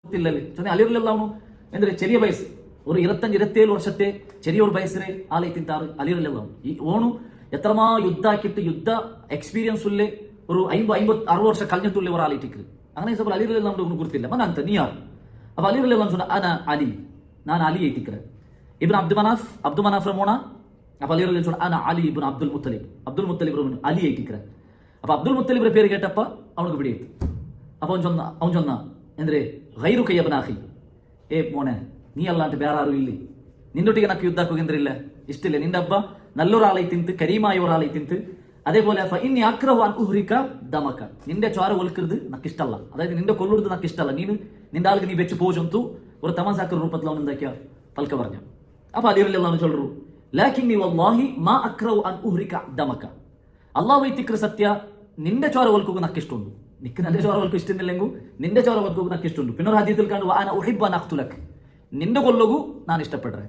ಗೊತ್ತಿಲ್ಲಲ್ಲಿ ಅಲಿರಲಿಲ್ಲ ಅವನು ಅಂದ್ರೆ ಚೆರಿಯ ವಯಸ್ಸು ഒരു 25-27 വർഷത്തെ ചെറിയൊരു വയസ്സിനെ ആളെത്തിന്താറ് അലിറലില്ല ഈ ഓണു എത്രമാ യുദ്ധാക്കിയിട്ട് യുദ്ധ എക്സ്പീരിയൻസ് ഉള്ളേ ഒരു 50-60 വർഷം കഴിഞ്ഞിട്ടുള്ള ഒരാളായിട്ടിക്ക് അങ്ങനെ ഇപ്പോൾ അലിറലില്ല നമുക്ക് ഗുർത്തില്ല മനാന്ത നീ ആർ അപ്പൊ അലിറലില്ല അന അലി ഞാൻ അലി ആയിട്ടിക്കറ് ഇബ്ൻ അബ്ദു മനാഫ് മോണ അപ്പൊ അലിറലില്ല അന അലി ഇബ്ൻ അബ്ദുൽ മുത്തലിബ് അലി ആയിട്ടിക്കറ് അപ്പൊ അബ്ദുൽ മുത്തലിബിന്റെ പേര് കേട്ടപ്പോ അവനക്ക് പിടിയെത്തു അപ്പൊ അവൻ ചൊന്ന എന്തിരെ ഗൈറു കയ്യബനാഹി ഏ മോനെ നീ അല്ലാണ്ട് വേറെ ആരും ഇല്ലേ നിന്നൊട്ടിಗೆ నాకు യുദ്ധാക്കുകയെന്തരില്ല ഇഷ്ടില്ല നിന്റെ അബ്ബ നല്ലൊരാളെ തിന്ത് കരീമായ ഒരാളെ തിന്ത് അതേപോലെ ഇനി അക്രഹു അൻ ഉഹ്രിക ദമക നിന്റെ ചോര ഒൽക്കരുത് నాకు ഇഷ്ടല്ല അതായത് നിന്റെ കൊല്ലുന്നത് నాకు ഇഷ്ടല്ല നീ നിന്റെ ആൾക്ക് നീ വെച്ച് പോജന്തു ഒരു തമാസാക്കർ രൂപത്തിൽ അവൻ എന്താക്കിയ പൽക്ക പറഞ്ഞു അപ്പൊ അലിറലില്ലാഹു ചൊല്ലു ലാകിന്നി വല്ലാഹി മാ അക്രഹു അൻ ഉഹ്രിക ദമക അല്ലാഹു ഇത്തിക്ര സത്യ നിന്റെ ചോര ഒൽക്കുക నాకు ഇഷ്ടമുണ്ട് നിക്ക് നിന്റെ ചോര ഒൽക്കുക ഇഷ്ടമില്ലെങ്കിൽ നിന്റെ ചോര ഒൽക്കുക నాకు ഇഷ്ടമുണ്ട് പിന്നെ ഒരു ഹദീസിൽ കണ്ടു അന ഉഹിബ്ബു അൻ അഖ്തുലക നിന്റെ കൊല്ലകു ഞാൻ ഇഷ്ടപ്പെട്ടെ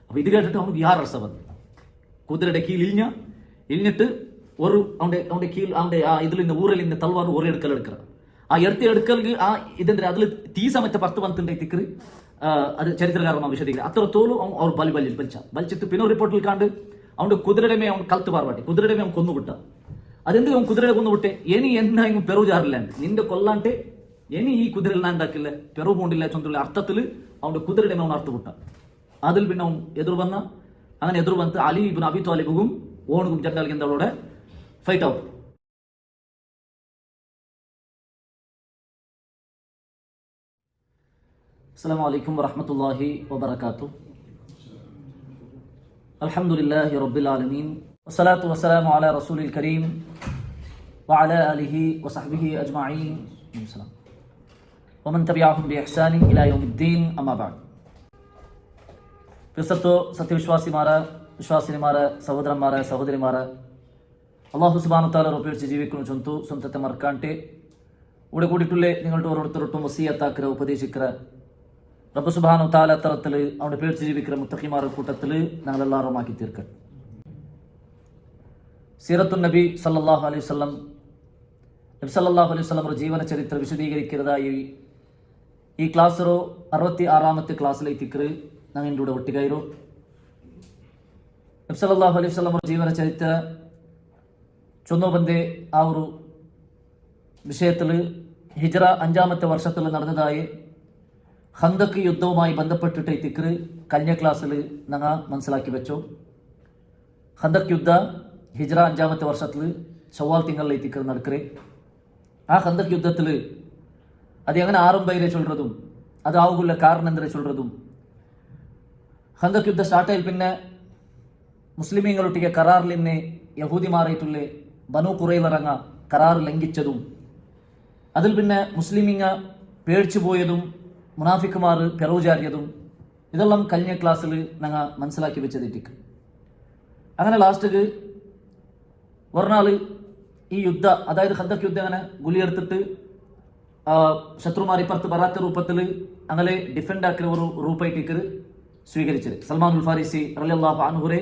അപ്പൊ ഇത് കേട്ടിട്ട് അവനക്ക് യാർ രസം വന്നു കുതിരയുടെ കീൽ ഇഴിഞ്ഞിട്ട് ഒരു അവന്റെ കീൽ അവന്റെ ആ ഇതിൽ നിന്ന് ഊരിൽ നിന്ന് തൽവാർ ഒരു എടുക്കൽ ആ എടുക്കൽ ആ ഇതെന്താ അതിൽ തീ സമയത്ത് പത്ത് പന്തിന്റെ അത് ചരിത്രകാരന്മാർ വിശദീകരിക്കുക അത്രത്തോളം അവർ വലിച്ചിട്ട് പിന്നെ ഒരു റിപ്പോർട്ടിൽ കണ്ട് അവന്റെ കുതിരയുടെ മേ അവൻ കലത്ത് പാർവാട്ടി കുതിരയുടെ മേ അവൻ കൊന്നുവിട്ട അതെന്ത് അവൻ കുതിരയെ കൊന്നുവിട്ടെ ഇനി എന്തായും പെറുജാറില്ല നിന്റെ കൊല്ലാണ്ട് ഇനി ഈ കുതിരയിൽ ഞാൻ ഉണ്ടാക്കില്ല പെറു പോണ്ടില്ല ചൊന്തുള്ള അർത്ഥത്തിൽ അവന്റെ കുതിരയുടെ അവൻ അർത്ഥവിട്ട അതിൽ പിന്നെ അവൻ എതിർ വന്ന് അലി ഇബ്നു അബി താലിബും ഓണും ജണ്ടാലിക്ക് എന്താളോടെ ഫൈറ്റ് ഔട്ട് അസ്സലാമു അലൈക്കും വറഹ്മത്തുള്ളാഹി വബറകാതുഹു അൽഹംദുലില്ലാഹി റബ്ബിൽ ആലമീൻ വസ്സലാത്തു വസ്സലാമു അലാ റസൂലിൽ കരീം വഅലാ ആലിഹി വസഹ്ബിഹി അജ്മഈൻ വമൻ തബിഅഹും ബിഇഹ്സാനിൻ ഇലാ യൗമിദ്ദീൻ അമ്മാ ബഅദ് വിശ്വാസിനിമാരെ സഹോദരന്മാരെ സഹോദരിമാരെ അല്ലാഹു സുബ്ഹാനഹു തആല റബ്ബിച്ച് ജീവിക്കുന്നു ചൊന്തു സ്വന്തത്തെ മറക്കാണ്ടെ ഇവിടെ കൂടിയിട്ടുള്ളേ നിങ്ങളുടെ ഓരോരുത്തരോട്ടും വസിയത്താക്കര ഉപദേശിക്കര റബ്ബ് സുബ്ഹാനഹു തആല തരത്തിൽ അവിടെ പേടിച്ച് ജീവിക്കുന്ന മുത്തഖിമാരുടെ കൂട്ടത്തിൽ ഞങ്ങളെല്ലാവരും ആക്കി തീർക്കട്ടെ സീറത്തുൻ നബി സല്ലല്ലാഹു അലൈഹി വസല്ലം നബി സല്ലല്ലാഹു അലൈഹി വസല്ലം ജീവന ചരിത്ര വിശദീകരിക്കുന്നതായി ഈ ക്ലാസ് 66ാമത്തെ ക്ലാസ്സിലേക്ക് ഞങ്ങൾ എൻ്റെ കൂടെ ഒട്ടിക്കയറു നബി സല്ലല്ലാഹു അലൈഹി വസല്ലം ജീവന ചരിത്ര ചൊന്നു ಬಂದೆ ആ ഒരു വിഷയത്തിൽ ഹിജ്റ 5ാമത്തെ വർഷത്തിൽ നടന്നതായി ഖന്ദഖ് യുദ്ധവുമായി ബന്ധപ്പെട്ടിട്ട് തിക്റ് കഴിഞ്ഞ ക്ലാസ്സിൽ ഞങ്ങൾ മനസ്സിലാക്കി വെച്ചു ഖന്ദഖ് യുദ്ധ ഹിജ്റ 5ാമത്തെ വർഷത്തിൽ ശവ്വാൽ തിങ്കളിൽ തിക്റ് നടക്കറേ ആ ഖന്ദഖ് യുദ്ധത്തിൽ അത് എങ്ങനെ ആരംഭയിലെ ചൊല്ലുന്നതും അതാവുള്ള കാരണം എന്തിനെ ചൊല്ലുന്നതും ഖന്ദഖ് യുദ്ധ സ്റ്റാർട്ടായി പിന്നെ മുസ്ലിമീങ്ങളൊട്ടിಗೆ കരാറിൽ നിന്ന് യഹൂദിമാരായിട്ടുള്ള ബനു ഖുറൈളറങ്ങ കരാർ ലംഘിച്ചതും അതിൽ പിന്നെ മുസ്ലിമീങ്ങ പേടിച്ചു പോയതും മുനാഫിക്കുമാർ പെറോജാരിയതും ഇതെല്ലാം കഴിഞ്ഞ ക്ലാസ്സിൽ ഞങ്ങൾ മനസ്സിലാക്കി വെച്ചതിട്ടിക്ക് അങ്ങനെ ലാസ്റ്റ് ഒരു നാൾ ഈ യുദ്ധ അതായത് ഖന്ദഖ് യുദ്ധം അങ്ങനെ ഗുലിയെടുത്തിട്ട് ശത്രുമാർ ഇപ്പുറത്ത് ബറാത്ത രൂപത്തിൽ അങ്ങനെ ഡിഫെൻഡ് ആക്കിയ ഒരു രൂപമായിട്ട് സ്വീകരിച്ചത് സൽമാനുൽ ഫാരിസി റളിയല്ലാഹു അൻഹുരെ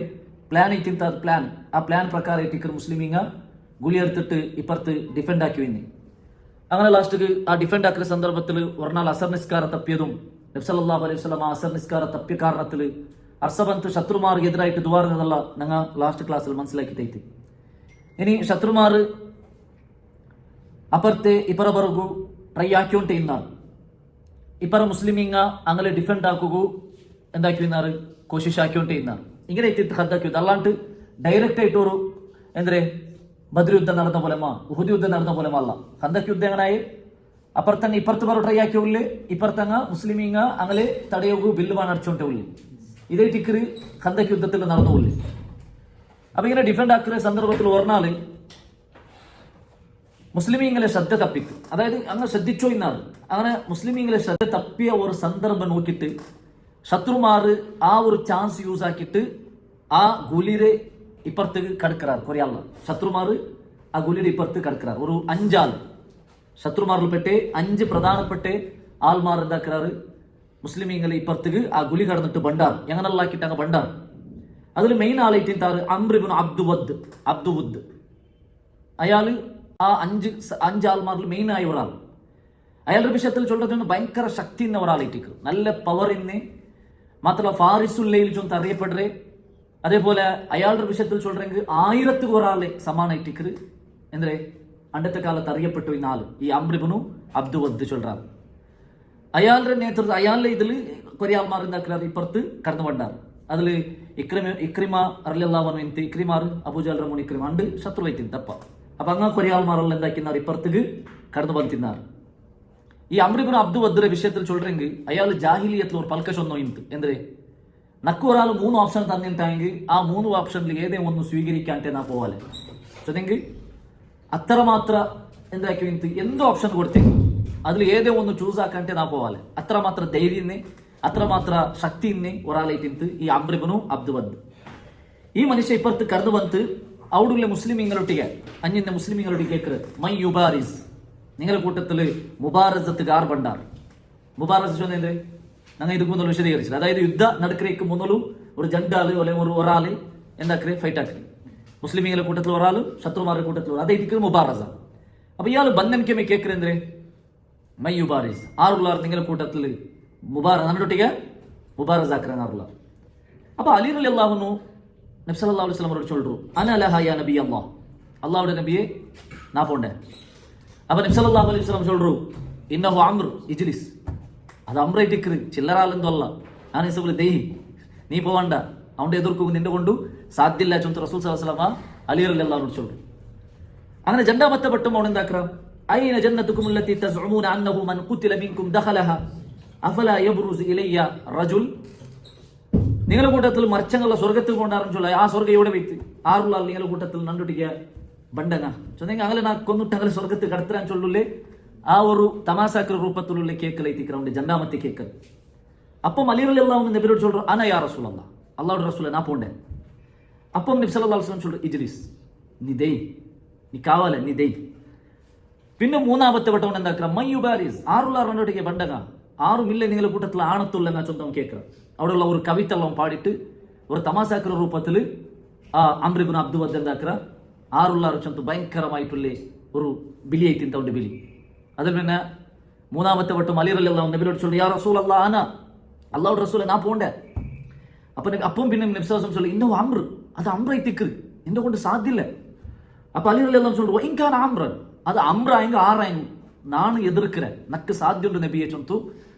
പ്ലാൻ ഇത്തിന്ത പ്ലാൻ ആ പ്ലാൻ പ്രകാരം ഇട്ടിക്കർ മുസ്ലിമീങ്ങ ഗുലിയെടുത്തിട്ട് ഇപ്പുറത്ത് ഡിഫെൻഡ് ആക്കി വന്നി അങ്ങനെ ലാസ്റ്റ് ആ ഡിഫെൻഡ് ആക്കിയ സന്ദർഭത്തിൽ ഒരാൾ അസർ നിസ്കാര തപ്പിയതും നബി സല്ലല്ലാഹു അലൈഹി വസല്ലം ആ അസർ നിസ്കാര തപ്പിയ കാരണത്തിൽ അർസബന്ത് ശത്രുമാർക്ക് എതിരായിട്ട് ദ്വാരുന്നതല്ല ഞങ്ങൾ ലാസ്റ്റ് ക്ലാസ്സിൽ മനസ്സിലാക്കിയിട്ട് ഇനി ശത്രുമാർ അപ്പുറത്തെ ഇപ്പറ ಬರಗು ಟ್ರೈ ಹಾಕ್ಕೊಂಡೇ ಇన్నారు ಇಪ್ಪರ ಮುಸ್ಲಿಮೀಂಗ അങ്ങനെ ഡിഫെൻഡ് ആക്കുകു എന്താക്കി ഇന്നാറ് കോശിഷ് ആക്കിക്കൊണ്ടേ ഇന്നാറ് ഇങ്ങനെ എത്തിയിട്ട് ഖന്ദഖ് യുദ്ധം അല്ലാണ്ട് ഡയറക്റ്റ് ആയിട്ട് ഒരു എന്തേ ബദ്ർ യുദ്ധം നടന്ന പോലെമാ ഉഹുദ് യുദ്ധം നടന്ന പോലെമാ അല്ല ഖന്ദഖ് യുദ്ധം എങ്ങനായി അപ്പുറത്തന്നെ ഇപ്പുറത്ത് ബರೋ ട്രೈ ആക്കിയുള്ളേ ഇപ്പുറത്തങ്ങ മുസ്ലിമീಂಗ അങ്ങനെ തടയോഗു ബില്ല് അടിച്ചോണ്ടേ ഉള്ളേ ഇതേ ടിക്കറ് ഖന്ദഖ് യുദ്ധത്തിൽ നടന്നു ഉള്ളേ അപ്പൊ ഇങ്ങനെ ഡിഫെൻഡ് ആക്കുന്ന സന്ദർഭത്തിൽ ഒരാള് മുസ്ലിമീങ്ങളെ ശ്രദ്ധ തപ്പിക്ക് അതായത് അങ്ങനെ ശ്രദ്ധിച്ചോ ഇന്നാണ് അങ്ങനെ മുസ്ലിമീങ്ങളെ ശ്രദ്ധ തപ്പിയ ഒരു സന്ദർഭം നോക്കിയിട്ട് ശത്രുമാർ ആ ഒരു ചാൻസ് യൂസ് ആക്കിയിട്ട് ആ ഗുലിരെ ഇപ്പുറത്തേക്ക് കടക്കറാർ കുറേ ആള ശത്രുമാർ ആ ഗുലിയുടെ ഇപ്പുറത്ത് കടക്കറാർ ഒരു 5 ആൾ ശത്രുമാരിൽ പെട്ടേ 5 പ്രധാനപ്പെട്ട ആൾമാർ എന്താക്കാറ് മുസ്ലിമീങ്ങളെ ഇപ്പുറത്തേക്ക് ആ ഗുലി കടന്നിട്ട് ബണ്ടാർ എങ്ങനെല്ലാക്കിയിട്ട് അങ്ങ് ബണ്ടാർ അതിൽ മെയിൻ ആളായിട്ട് അംർ ഇബ്നു അബ്ദുവുദ് അയാൾ ആ 5 ആൾമാരിൽ മെയിൻ ആയ ഒരാൾ അയാളുടെ വിഷയത്തിൽ ചൊല്ലുന്ന ഭയങ്കര ശക്തി എന്ന ഒരാളായിട്ടിക്ക്, നല്ല പവർ ഇന്ന് മാത്രമല്ല ഫാരിസുല്ലയിൽ ചൊന്ന് അറിയപ്പെടുറേ. അതേപോലെ അയാളുടെ വിഷയത്തിൽ ചൊല്ലുറെങ്കിൽ 1000 ഒരാളെ സമാനായിട്ടിക്ക് എന്തേ അണ്ടത്തെ കാലത്ത് അറിയപ്പെട്ടു ഈ നാല്, ഈ അംർ ഇബ്നു അബ്ദു വദ് ചൊല്ലുറാറ്. അയാളുടെ നേതൃത്വം അയാളുടെ ഇതിൽ കുറെ ആൾമാർ എന്താക്കാറ് ഇപ്പുറത്ത് കടന്നു പണ്ടാറ്. അതിൽ ഇക്രിമ റളിയല്ലാഹു അൻഹു എന്ത് ഇക്രിമാർ അബൂജഹൽ റമൂൻ ഇക്രിമ ഉണ്ട് ശത്രുവായിട്ട് തപ്പ. അപ്പൊ അങ്ങനെ കുറെ ആൾമാരെല്ലാം എന്താക്കിനാർ ഇപ്പുറത്തേക്ക് കടന്നു പന്തിന്നാറ്. ഈ അംർ ഇബ്നു അബ്ദു വദ്ദിന്റെ വിഷയത്തിൽ ചൊല്ലുറെങ്കിൽ അയാൾ ജാഹിലിയത്തിൽ ഒരു പൽക്കശൊന്നോ ഇന്ത് എന്തേ നക്ക് ഒരാൾ 3 ഓപ്ഷൻ തന്നിട്ടായെങ്കിൽ ആ 3 ഓപ്ഷനിൽ ഏതേ ഒന്ന് സ്വീകരിക്കാണ്ടേ നാ പോവാലെ ചൊന്നെങ്കിൽ അത്രമാത്ര എന്താക്കി ഇന്ത് എന്ത് ഓപ്ഷൻ കൊടുത്തെങ്കിൽ അതിൽ ഏതേ ഒന്ന് ചൂസ് ആക്കാണ്ടേ നാ പോവാലെ. അത്രമാത്ര ധൈര്യന്നെ അത്രമാത്ര ശക്തിന്നെ ഒരാളായിട്ട് ഈ അംർ ഇബ്നു അബ്ദു വദ്. ഈ മനുഷ്യ ഇപ്പുറത്ത് കടന്നു വന്ന് അവിടുള്ള മുസ്ലിമീങ്ങളൊട്ടിಗೆ അഞ്ഞിന്റെ മുസ്ലിമീങ്ങളൊട്ടിಗೆ കേൾക്കുന്നത് മൈ യുബാരിസ് നിങ്ങളുടെ കൂട്ടത്തിൽ മുബാറസത്തുകാർ ബണ്ടാർ. മുബാറസ് ചൊന്നേ ഞങ്ങൾ ഇതുക്ക് മുതൽ വിശദീകരിച്ചത്, അതായത് യുദ്ധ നടക്കരയ്ക്ക് മുതലും ഒരു ജണ്ടാള് അല്ലെങ്കിൽ ഒരാള് എന്താക്കേ ഫൈറ്റ് ആക്കി മുസ്ലിമീങ്ങളുടെ കൂട്ടത്തിൽ ഒരാൾ ശത്രുമാരുടെ കൂട്ടത്തിൽ അതെ ഇരിക്കുന്നത് മുബാറസ. അപ്പൊ ഇയാൾ ബന്ധനಕ್ಕೆ കേൾക്കുന്നേ മൈ യുബാരിസ് ആറുള്ളാർ നിങ്ങളുടെ കൂട്ടത്തിൽ നന്നൊട്ടിಗೆ മുബാറസ് ആക്രാറുള്ള. അപ്പൊ അലി റളിയല്ലാഹു അൻഹു നബി സല്ലല്ലാഹു അലൈഹി വസല്ലം ചൊല്ലു അന ലഹ യാ നബി അല്ലാഹ്, അല്ലാഹുവിന്റെ നബിയെ നാ പോണ്ടേ. അപ്പൊ നബി സല്ലല്ലാഹു അലൈഹി വസല്ലം ചൊല്ലു ഇന്നഹു അംർ ഇജ്ലിസ്, അത് അമ്രായിട്ടിക്ക് ചില്ലറാലെന്തോ അല്ല, ഞാൻ ഇസബുൽ ദേഹി നീ പോവണ്ട, അവന്റെ എതിർക്കും നിന്റെ കൊണ്ട് സാധ്യല്ല ചൊന്ത് റസൂൽ സല്ലല്ലാഹു അലൈഹി വസല്ലം അലി റളിയല്ലാഹു അൻഹു ചൊല്ലു. അങ്ങനെ രണ്ടാമത്തെ വട്ടം അവൻ എന്താക്കറ ഐന ജന്നത്തുകും അല്ലതി തസ്ഉമൂന അന്നഹു മൻ ഖുതില മിൻകും ദഖലഹ അഫലാ യബ്റുസ് ഇലയ്യ റജുൽ, നിങ്ങളുടെ കൂട്ടത്തിൽ മർച്ചങ്ങളുടെ സ്വർഗത്തിൽ കൊണ്ടാറും ചൊല്ല ആ സ്വർഗം എവിടെ വെച്ച് ആറുള്ള നിങ്ങളുടെ കൂട്ടത്തിൽ നണ്ടുട്ടിക്ക് ബണ്ടങ്ങ ചൊന്നെങ്കിൽ അങ്ങനെ നാ കൊന്നിട്ട് അങ്ങനെ സ്വർഗത്തിൽ കടത്തരാൻ ചൊല്ലുള്ളേ. ആ ഒരു തമാസാക്കർ രൂപത്തിലുള്ള കേക്കലൈത്തിക്കൊണ്ട് രണ്ടാമത്തെ കേക്കൽ. അപ്പം അലി റളിയല്ലാഹു അൻഹു നബിയോട് ചൊല്ലു അന യാ റസൂലല്ലാഹ്, അല്ലാഹുവിന്റെ റസൂലേ നാ പോണ്ടേ. അപ്പം നബി സല്ലല്ലാഹു അലൈഹി വസല്ലം ചൊല്ലു ഇജ്ലിസ് നീ ദേ നീ കാവാലെ നീ ദേ. പിന്നെ മൂന്നാമത്തെ വട്ടം എന്താക്കുക മൈ യുബാരിസ് ആറുള്ള രണ്ടോട്ടിക്ക് ബണ്ടങ്ങ ആറുമില്ല നിങ്ങളുടെ കൂട്ടത്തിൽ ആണത്തുള്ള ചൊന്തം കേൾക്കുക. അവിടെയുള്ള ഒരു കവിತೆല്ലാം പാടിയിട്ട് ഒരു തമാസാക്കർ രൂപത്തിൽ ആ അംർ ഇബ്നു അബ്ദു വദ് എന്താക്കുക ആറുള്ള ചൊന്ത് ഭയങ്കരമായിട്ടുള്ള ഒരു ബിലിയായി തിന്തവന്റെ ബിലി. അതിൽ പിന്നെ മൂന്നാമത്തെ വട്ടം അലി റളിയല്ലാഹു അൻഹു നബിയോട് ചൊല്ലു യാ റസൂലല്ലാഹ് അന, അല്ലാഹുവിന്റെ റസൂലേ നാ പോണ്ടേ. അപ്പം പിന്നെ നബി സല്ലല്ലാഹു അലൈഹി വസല്ലം ചൊല്ലു ഇന്നഹു അംർ, അത് അംറായിട്ടിക്ക് എന്നെ കൊണ്ട് സാധ്യല്ല. അപ്പൊ അലി റളിയല്ലാഹു അൻഹു ചൊല്ലു ഇൻകാന അംറൻ, അത് അംറായെങ്കിൽ ആറായെങ്കിൽ നാണ് എതിർக்கிறேன் നക്ക് സാധ്യമുണ്ട് നബിയെ ചൊന്തു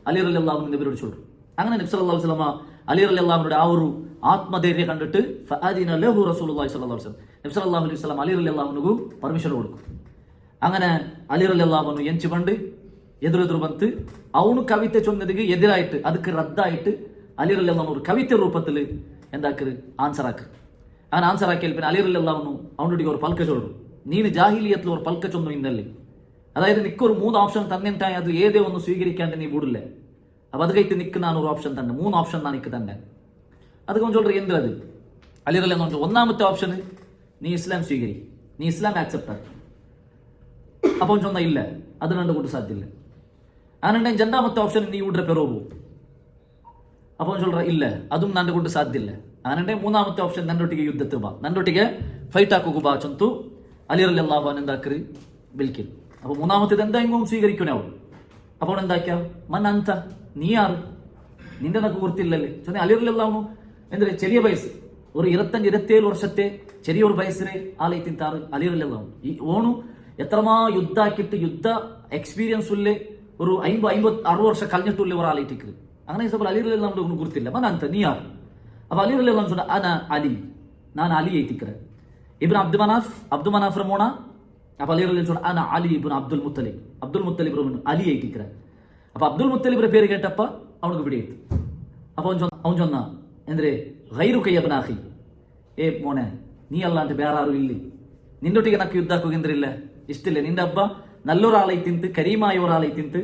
അലി റളിയല്ലാഹു അൻഹു നബിയോട് ചൊല്ലു. അങ്ങനെ നബി സല്ലല്ലാഹു അലൈഹി വസല്ലം അലി റളിയല്ലാഹു അൻഹുവിന്റെ ആ ഒരു ആത്മധൈര്യം കണ്ടിട്ട് ഫഅദിന ലഹു റസൂലുള്ളാഹി സ്വല്ലല്ലാഹു അലൈഹി വസല്ലം നബി സല്ലല്ലാഹു അലൈഹി വസല്ലം അലി റളിയല്ലാഹു അൻഹു പെർമിഷൻ കൊടുക്കും. അങ്ങനെ അലി റളിയല്ലാഹു അൻഹു ಎಂಚಿಕೊಂಡು ಎದುರು ಬಂತು ಅವನು ಕವಿತೆ ಚೊನ್ನದಿಗೆ ಎದುರಾಯಿತು ಅದಕ್ಕೆ ರದ್ದಾಯಿತು ಅಲಿ ರಲಿಯಲ್ಲಾಹು ಅನ್ಹು ಕವಿತೆ ರೂಪത്തിൽ എന്താക്കര് ആൻസർ ആക്ക്. അങ്ങനെ ആൻസർ ആക്കിയാൽ പിന്നെ അലി റളിയല്ലാഹു അൻഹു അവനോട് ഒരു പൽക്ക ചൊല്ലു നീನು ജാഹിലിയത്തിൽ ഒരു പൽക്ക ചൊന്നു ഇന്നല്ലേ, അതായത് നിക്കൊരു 3 ഓപ്ഷൻ തന്നിട്ടായി അത് ഏതേ ഒന്ന് സ്വീകരിക്കാണ്ട് നീ വിടില്ലേ. അപ്പൊ അത് കഴിട്ട് നിക്ക് നാൻ ഒരു ഓപ്ഷൻ തന്നെ 3 ഓപ്ഷൻ നാ നിക്ക് തന്നെ അത് കൊഞ്ചോളൂ എന്ത് അലി റളിയല്ലാഹു അൻഹു ഒന്നാമത്തെ ഓപ്ഷൻ നീ ഇസ്ലാം സ്വീകരി, നീ ഇസ്ലാം ആക്സെപ്റ്റ് ആക്കി. അപ്പോൾ ചൊന്ന ഇല്ല അത് രണ്ട് കൊണ്ട് സാധ്യമില്ല. അങ്ങനെ രണ്ടാമത്തെ ഓപ്ഷൻ നീ ഇവിടെ പെറോവൂ, അപ്പോൾ ചൊല്ല ഇല്ല അതും നന്റെ കൊണ്ട് സാധ്യമില്ല. അങ്ങനെ മൂന്നാമത്തെ ഓപ്ഷൻ നന്നൊട്ടിಗೆ യുദ്ധത്തിൽ ಬಾ, നന്നൊട്ടിಗೆ ಫೈಟ್ ಹಾಕೋಗು ಬಾ ಚಂತು അലി റളിയല്ലാഹു അൻഹു എന്താക്കര് വിളിക്കും. അപ്പൊ മൂന്നാമത്തേത് എന്തായെങ്കിലും സ്വീകരിക്കണേ അവൾ. അപ്പോൾ എന്താക്കിയ മൻ അന്ത, നീ ആറ്, നിന്റെ നക്ക് ഗുർത്തില്ലല്ലേ ചൊന്നെ അലി റളിയല്ലാഹു അൻഹു എന്തൊരു ചെറിയ വയസ്സ് ഒരു 25-27 ವರ್ಷത്തെ ചെറിയൊരു വയസ്സിനെ ആളെ തിന്താറ് അലി റളിയല്ലാഹു അൻഹു. ഈ ഓണു എത്രമാ യുദ്ധാക്കിയിട്ട് യുദ്ധ എക്സ്പീരിയൻസ് ഉള്ള ഒരു 50-60 ವರ್ಷ കഴിഞ്ഞിട്ടുള്ള ഒരാളായിട്ടിക്ക്. അങ്ങനെ അലി റളിയല്ലാഹു അൻഹു ഗുർത്തില്ല മൻ അന്ത നീ ആറ്. അപ്പൊ അലി റളിയല്ലാഹു അൻഹു അന അലി, ഞാൻ അലി ആയിട്ടിക്കറ ഇബ്നു അബ്ദു മനാഫ് മോണ. അപ്പൊ അലി റളിയല്ലാഹു അൻഹു അന അലി ഇബ്നു അബ്ദുൽ മുത്തലിബ് അലി ആയിട്ടിക്കറ. അപ്പൊ അബ്ദുൽ മുത്തലിബിന്റെ പേര് കേട്ടപ്പ അവനക്ക് പിടിയെത്തു. അപ്പൊ അവൻ ചൊന്ന എന്തിരെ ഗൈറുക യബ്ന അഖി, ഏ മോനെ നീ അല്ലാണ്ട് വേറെ ആരും ഇല്ലേ, നിന്നൊട്ടിಗೆ നക്ക് യുദ്ധാക്കുക എന്തിരില്ല ഇഷ്ടില്ല, നിന്റെ അബ്ബ നല്ലൊരാളെ തിന്ത് കരീമായ ഒരാളെ തിന്ത്.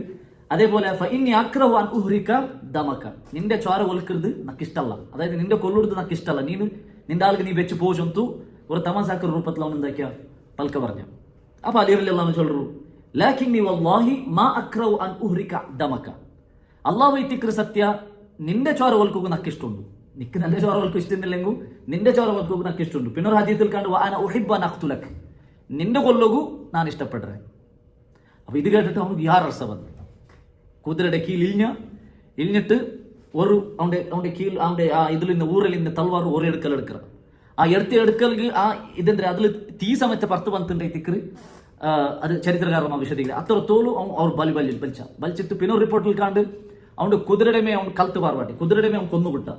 അതേപോലെ ഫഇന്നി അക്റഹു അൻ ഉഹ്രിക ദമക, നിന്റെ ചോര ഒൽക്കുന്നത് നക്കിഷ്ടല്ല, അതായത് നിന്റെ കൊല്ലുന്നത് നക്കിഷ്ടല്ല, നിന്റെ ആൾക്ക് നീ വെച്ച് പോചൊന്തു ഒരു തമാസാക്കർ രൂപത്തിൽ അവൻ എന്താക്കിയ പൽക്ക പറഞ്ഞ. അപ്പൊ അലി റളിയല്ലാഹു അൻഹു ചൊല്ലു ലാകിന്നി വല്ലാഹി മാ അക്റഹു അൻ ഉഹ്രിക ദമക, അല്ലാഹു ഇത്തിക്ര സത്യ നിന്റെ ചോര ഒൽക്കുക നക്കിഷ്ടമുണ്ട്, നിക്ക് നല്ല ചോര ഒൽക്കും ഇഷ്ടമില്ലെങ്കിൽ നിന്റെ ചോര ഒൽക്കുക നക്കിഷ്ടമുണ്ട്. പിന്നെ ഒരു ഹദീസിൽ കണ്ടു വഅന ഉഹിബ്ബു അൻ അഖ്തുലക, നിന്റെ കൊല്ലുകു ഞാൻ ഇഷ്ടപ്പെട്ടെ. അപ്പൊ ഇത് കേട്ടിട്ട് അവനക്ക് യാ രസ വന്നു, കുതിരയുടെ കീഴിൽ ഇഴിഞ്ഞിട്ട് ഒരു അവന്റെ കീഴിൽ അവന്റെ ആ ഇതിൽ നിന്ന് ഊരിൽ നിന്ന് തൽവാർ ഒരു എടുക്കൽ ആ എടുക്കൽക്ക് ആ ഇതെന്താ അതിൽ തീ സമയത്ത് 10 പന്തുണ്ടായി തിക്കറ് അത് ചരിത്രകാരമാണ് വിശദീകരിക്കുക അത്രത്തോളം അവർ ബലിച്ചിട്ട് പിന്നെ ഒരു റിപ്പോർട്ടിൽ കണ്ട് അവന്റെ കുതിരയുടെ മേ അവൻ കലത്ത് പാർവാട്ടി കുതിരയുടെ മേ അവൻ കൊന്നുവിട്ട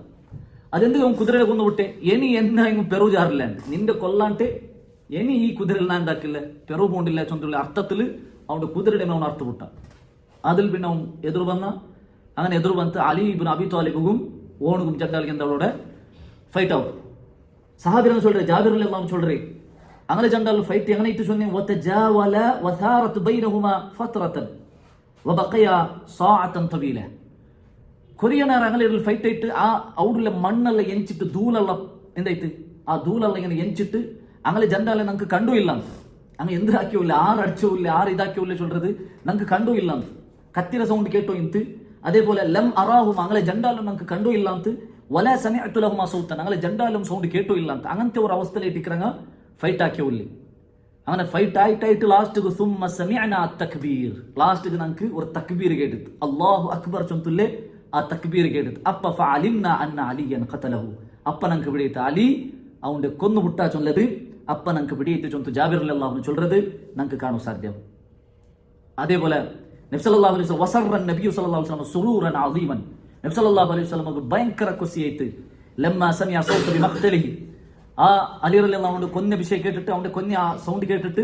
അതെന്ത് അവൻ കുതിരയുടെ കൊന്നുവിട്ടെ ഇനി എന്താ പെറു ജാറില്ല നിന്റെ കൊല്ലാണ്ട് ഇനി ഈ കുതിരയിൽ ഞാൻ എന്താക്കില്ല പെറു പോണ്ടില്ല ചൊന്തുള്ള അർത്ഥത്തിൽ അവന്റെ കുതിരയുടെ മേ അവൻ അർത്ഥ വിട്ട അതിൽ പിന്നെ അവൻ അങ്ങനെ എതിർ വന്ന് അലി ഇബ്നു അബി താലിബും ഓണുകും ചണ്ടാലിക്ക് എന്താ ഫൈറ്റ് ആവും സഹാബിരൻ சொல்ற ஜாபிர் ரலியல்லாஹு சொல்றே അങ്ങനെ ചണ്ടാൽ ഫൈറ്റ് എങ്ങനെ ഇട്ട് ചൊന്നെ വതജാവല വസാറത് ബൈനഹുമാ ഫത്രതൻ വബഖയ സാഅതൻ തവീല കൊറിയനാർ അങ്ങനെ ഫൈറ്റ് ആയിട്ട് ആ ഔടുള്ള മണ്ണെല്ലാം എഞ്ചിട്ട് ധൂളല്ല എന്തായിട്ട് ആ ധൂളല്ല ഇങ്ങനെ എഞ്ചിട്ട് അങ്ങനെ ജണ്ടാലെ നമുക്ക് കണ്ടു ഇല്ല അങ്ങനെ എന്ത് ആക്കിയോ ആറ് അടിച്ചോ ഇല്ല ആറ് ഇതാക്കിയോ ഇല്ല ചൊല്றது നമുക്ക് കണ്ടു ഇല്ല കത്തിര സൗണ്ട് കേട്ടോ ഇന്ത് അതേപോലെ ലം അറാഹും അങ്ങനെ ജണ്ടാലും നമുക്ക് കണ്ടു ഇല്ല വല സമിഅതു ലഹുമാ സൗതൻ അങ്ങനെ ജണ്ടാലും സൗണ്ട് കേട്ടോ ഇല്ല അങ്ങനത്തെ ഒരു അവസ്ഥയിലേക്ക് ഇക്കറങ്ങ ഫൈറ്റ് ആക്കിയോല്ലേ അങ്ങനെ ഫൈറ്റ് ആയിട്ട് ലാസ്റ്റ് സുമ്മ സമിഅനാ തക്ബീർ ലാസ്റ്റ് നമുക്ക് ഒരു തക്ബീർ കേട്ടിട്ട് അല്ലാഹു അക്ബർ ചൊല്ലുല്ലേ ആ തക്ബീർ കേട്ടിട്ട് അപ്പ ഫഅലിംനാ അന്ന അലിയൻ ഖതലഹു അപ്പ നമുക്ക് പിടിയിട്ട് അലി അവന്റെ കൊന്നു വിട്ടാ ചൊല്ലത് അപ്പ നമുക്ക് പിടിയിട്ട് ചൊന്തു ജാബിർ റളിയല്ലാഹു അൻഹു ചൊല്றது നമുക്ക് കാണാൻ സാധ്യം അതേപോലെ നബി സല്ലല്ലാഹു അലൈഹി വസല്ലം വസറ നബി സല്ലല്ലാഹു അലൈഹി വസല്ലം സുറൂറൻ അദീമൻ നബി സല്ലല്ലാഹു അലൈഹി വസല്ലം ഭയങ്കര ഖുശിയായിട്ട് ലമ്മ സമിഅ സൗത ബിമഖ്തലിഹി ആ അലി റളിയല്ലാഹു അൻഹു കൊന്ന വിഷയം കേട്ടിട്ട് അവന്റെ കൊന്ന സൗണ്ട് കേട്ടിട്ട്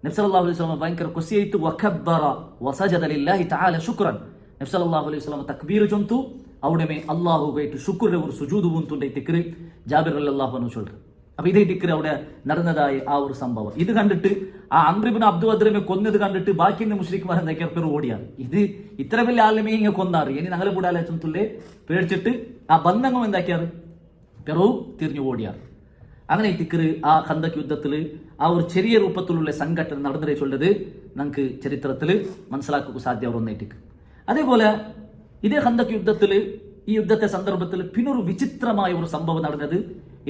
നബി സല്ലല്ലാഹു അലൈഹി വസല്ലം ഭയങ്കര ഖുശിയായിട്ട് വകബ്ബറ വസജദ ലില്ലാഹി തആല ശുക്രൻ നബി സല്ലല്ലാഹു അലൈഹി വസല്ലം തക്ബീർ ചൊന്തു അവിടെ മേ അല്ലാഹു ഗൈറ്റ് ശുക്ർ ഒരു സുജൂദ് buntunde തിക്ർ ജാബിർ റളിയല്ലാഹു അൻഹു ചൊല്ലുന്നു അപ്പൊ ഇതേ തിക്ർ അവിടെ നടന്നതായ ആ ഒരു സംഭവം ഇത് കണ്ടിട്ട് ആ അംർ ഇബ്നു അബ്ദു അദ്രമെ കൊന്നത് കണ്ടിട്ട് ബാക്കിയുള്ള മുശ്രിക്കുമാർ എന്താക്കിയർ ഓടിയാണ് ഇത് ഇത്ര വലിയ ആളുമേ ഇങ്ങനെ കൊന്നാറ് ഇനി ഞങ്ങളെ കൂടാലെ ചൊല്ലുല്ലേ പേടിച്ചിട്ട് ആ ബന്ധങ്ങൾ എന്താക്കിയാറ് പെറു തിരിഞ്ഞു ഓടിയാറ് അങ്ങനെ തിക്ർ ആ ഖന്തക് യുദ്ധത്തിൽ ആ ഒരു ചെറിയ രൂപത്തിലുള്ള സംഘടന നടന്നതേ ചൊല്ലത് നമുക്ക് ചരിത്രത്തിൽ മനസ്സിലാക്കുക സാധ്യത ഒന്നേറ്റിക്ക് അതേപോലെ ഇതേ ഖന്തക് യുദ്ധത്തിൽ ഈ യുദ്ധത്തെ സന്ദർഭത്തിൽ പിന്നൊരു വിചിത്രമായ ഒരു സംഭവം നടന്നത്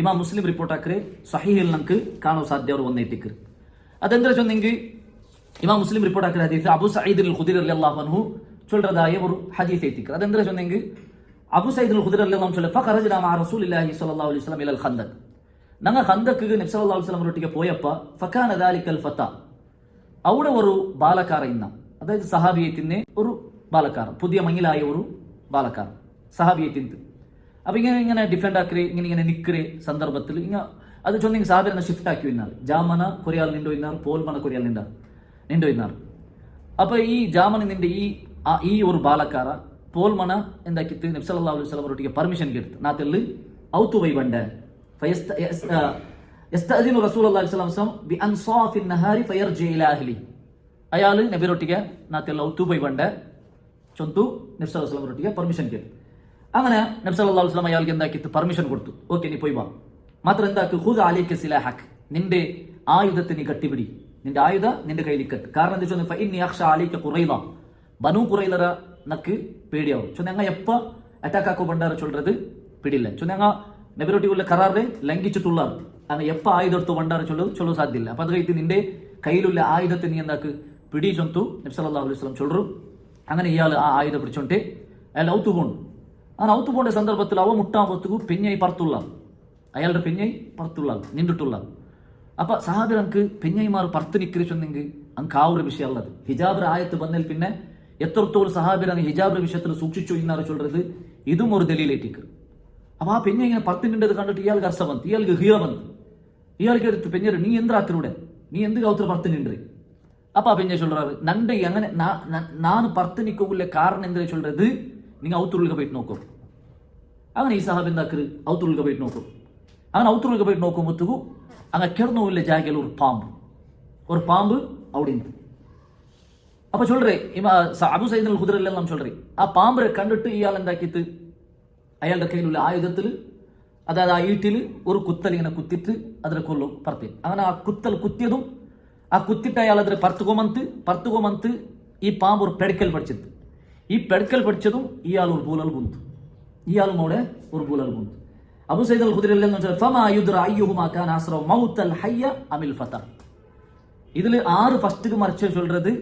ഇമാം മുസ്ലിം റിപ്പോർട്ടാക്കരെ സഹീഹിൽ നമുക്ക് കാണാൻ സാധ്യത ഒന്നേറ്റിക്ക് അതെന്താ ചൊന്നെങ്കിൽ ഇമാം മുസ്ലിം റിപ്പോർട്ടാക്കര ഹദീസ് അബു സഈദ് അൽ ഖുദരി റളിയല്ലാഹു അൻഹു ചൊല്ലതായ ഒരു ഹദീസ് എത്തിക്ക് അതെന്താ ചൊന്നെങ്കിൽ അബു സഈദ് അൽ ഖുദരി റളിയല്ലാഹു അൻഹു ചൊല്ല ഫഖറജന മഅ റസൂലില്ലാഹി സ്വല്ലല്ലാഹു അലൈഹി വസല്ലം ഇലൽ ഖന്തക് ഞങ്ങൾ ഖന്തക്ക് നബി സല്ലല്ലാഹു അലൈഹി വസല്ലം ഒട്ടിಗೆ പോയപ്പ ഫകാന ദാലികൽ ഫത അവിടെ ഒരു ബാലക്കാര ഇന്ന അതായത് സഹാബിയത്തിന്റെ ഒരു ബാലക്കാരൻ പുതിയ മങ്ങിലായ ഒരു ബാലക്കാരൻ സഹാബിയത്തിന്റെ അപ്പൊ ഇങ്ങനെ ഡിഫെൻഡ് ആക്കി ഇങ്ങനെ നിക്കറെ സന്ദർഭത്തിൽ അത് ചൊന്നെങ്കിൽ സാബിരനെ ഷിഫ്റ്റ് ആക്കി വന്നാൽ ജാമന കൊറിയാൽ നിണ്ടോ ഇന്നാർ പോൽമന കൊറിയാൽ നിണ്ടോ ഇന്നാർ അപ്പൊ ഈ ജാമന നിന്റെ ഈ ഒരു ബാലക്കാര പോൽമന എന്താക്കിತ್ತು നബി സല്ലല്ലാഹു അലൈഹി വസല്ലം ഒട്ടിಗೆ ಪರ್ಮಿಷನ್ ಕೇಳ್ತು ನಾತೆಲ್ಲಿ ಔತು ಬೈ ಬಂಡೆ يستأذن رسول الله صلى الله عليه وسلم بأنصاف النهار فيرجع إلى أهله അയാൾ നബിയൊട്ടിಗೆ നാത്തെല്ല ഔത്തു പോയി പണ്ട് ചൊന്തു നബി സല്ലല്ലാഹു അലൈഹി വസല്ലം ഒട്ടിಗೆ ಪರ್ಮಿಷನ್ ಕೇಳ್ತು അങ്ങനെ നബി സല്ലല്ലാഹു അലൈഹി വസല്ലം അയാൾക്ക് എന്താക്കിತ್ತು ಪರ್ಮಿಷನ್ കൊടുത്തു ഓക്കേ നീ പോയി വാ മാത്രം എന്താക്ക് ഖുദ് അലൈക സിലാഹക് നിന്റെ ആയുധത്തെ നീ കട്ടിപിടി നിന്റെ ആയുധ നിന്റെ കയ്യിൽ കെട്ട് കാരണം എന്താ ചൊന്നെ ഫഇന്നി അഖ്ഷ അലൈക ഖുറൈള ബനു ഖുറൈളര നക്ക് പേടിയാവും ചൊന്നെ അങ്ങ എപ്പ അറ്റാക്ക് ആക്കോ പണ്ടാര ചൊല്றது പിടില്ല ചൊന്നെ അങ്ങ നബിയൊട്ടിയുള്ള കരാറെ ലംഘിച്ചിട്ടുള്ള അങ്ങ് എപ്പ ആയുധം എടുത്തു പണ്ടാര ചൊല്ലു സാധ്യമില്ല അപ്പൊ അത് കഴിഞ്ഞ് നിന്റെ കയ്യിലുള്ള ആയുധത്തെ നീ എന്താക്ക് പിടി ചൊന്തു നബി സല്ലല്ലാഹു അലൈഹി വസല്ലം ചൊല്ലു അങ്ങനെ ഇയാൾ ആ ആയുധം പിടിച്ചോണ്ടേ അയാൾ ഔത്തു പോണു അങ്ങനെ ഔത്തു പോണ്ട സന്ദർഭത്തിൽ അവ മുട്ടാമ്പത്തുകു പെഞ്ഞൈ പറത്തുള്ള അയാളുടെ പെഞ്ഞൈ പറത്തുള്ള നിന്നിട്ടുള്ള അപ്പൊ സഹാബിർ നമുക്ക് പെഞ്ഞൈമാർ പറത്ത് നിക്കരി ചൊന്നെങ്കിൽ അങ്ങ് ആ ഒരു വിഷയം ഉള്ളത് ഹിജാബിന്റെ ആയത്ത് വന്നതിൽ പിന്നെ എത്രത്തോളം സഹാബിർ അങ്ങ് ഹിജാബിന്റെ വിഷയത്തിൽ സൂക്ഷിച്ചു എന്നാണ് ചൊല്ലുന്നത് ഇതും ഒരു ദലീലേറ്റിക്ക് അപ്പൊ ആ പെഞ്ഞ ഇങ്ങനെ പറത്തിനിണ്ടത് കണ്ടിട്ട് ഇയാൾക്ക് അർസ ಬಂತು ഇയാൾക്ക് ഹീറ ಬಂತು ഇയാൾക്ക് എടുത്ത് പെഞ്ഞര് നീ എന്ത് ആക്കിലൂടെ നീ എന്ത് കൗത്ര പറത്തിനിன்றி அப்பா பெஞ்ச சொல்றாரு நண்டை അങ്ങനെ ನಾನು പറത്ത് നിൽക്കുള്ള കാരണം എന്താ ചൊല്றது നിങ്ങൾ ഔത്തുള്ളിൽ പോയിട്ട് നോക്കും അങ്ങനെ ഈ സഹാബ് എന്താക്കര് ഔത്തുള്ളിൽ പോയിട്ട് നോക്കും അങ്ങനെ ഔത്തുള്ളിൽ പോയിട്ട് നോക്കുമ്പോഴത്തേക്കും അങ്ങനെ കിടന്നുമില്ല ജാഗയിൽ ഒരു പാമ്പ് അവിടെ ഉണ്ട് അപ്പൊ ചൊല്ലേ അബു സഈദ് അൽ ഖുദരി എല്ലാം ചൊല്ലേ ആ പാമ്പിനെ കണ്ടിട്ട് ഇയാൾ എന്താക്കിയിട്ട് അയാളുടെ കയ്യിലുള്ള ആയുധത്തിൽ അതായത് ആ ഈട്ടിൽ ഒരു കുത്തൽ ഇങ്ങനെ കുത്തിട്ട് അതിനെ കൊല്ലും പറത്തി അങ്ങനെ ആ കുത്തൽ കുത്തിയതും ആ കുത്തിട്ട് അയാൾ അതിനെ പറത്തുകൊമന്ത് ഈ പാമ്പ് ഒരു പെടക്കൽ പഠിച്ചത് ഈ പെടക്കൽ പഠിച്ചതും ഇയാൾ ഒരു ബൂലൽ ബുന്തു ഇയാളും അവിടെ ഒരു ബൂലൽ ബുന്തു അബു സഈദ് അൽ ഖുദരി എല്ലാം ചൊല്ലേ ഫമാ യുദ്റ അയ്യുഹുമാ കാന അസ്റ മൗതൽ ഹയ്യ അമിൽ ഫത ഇതിൽ ആറ് ഫസ്റ്റ് മറിച്ച് ചൊല്றது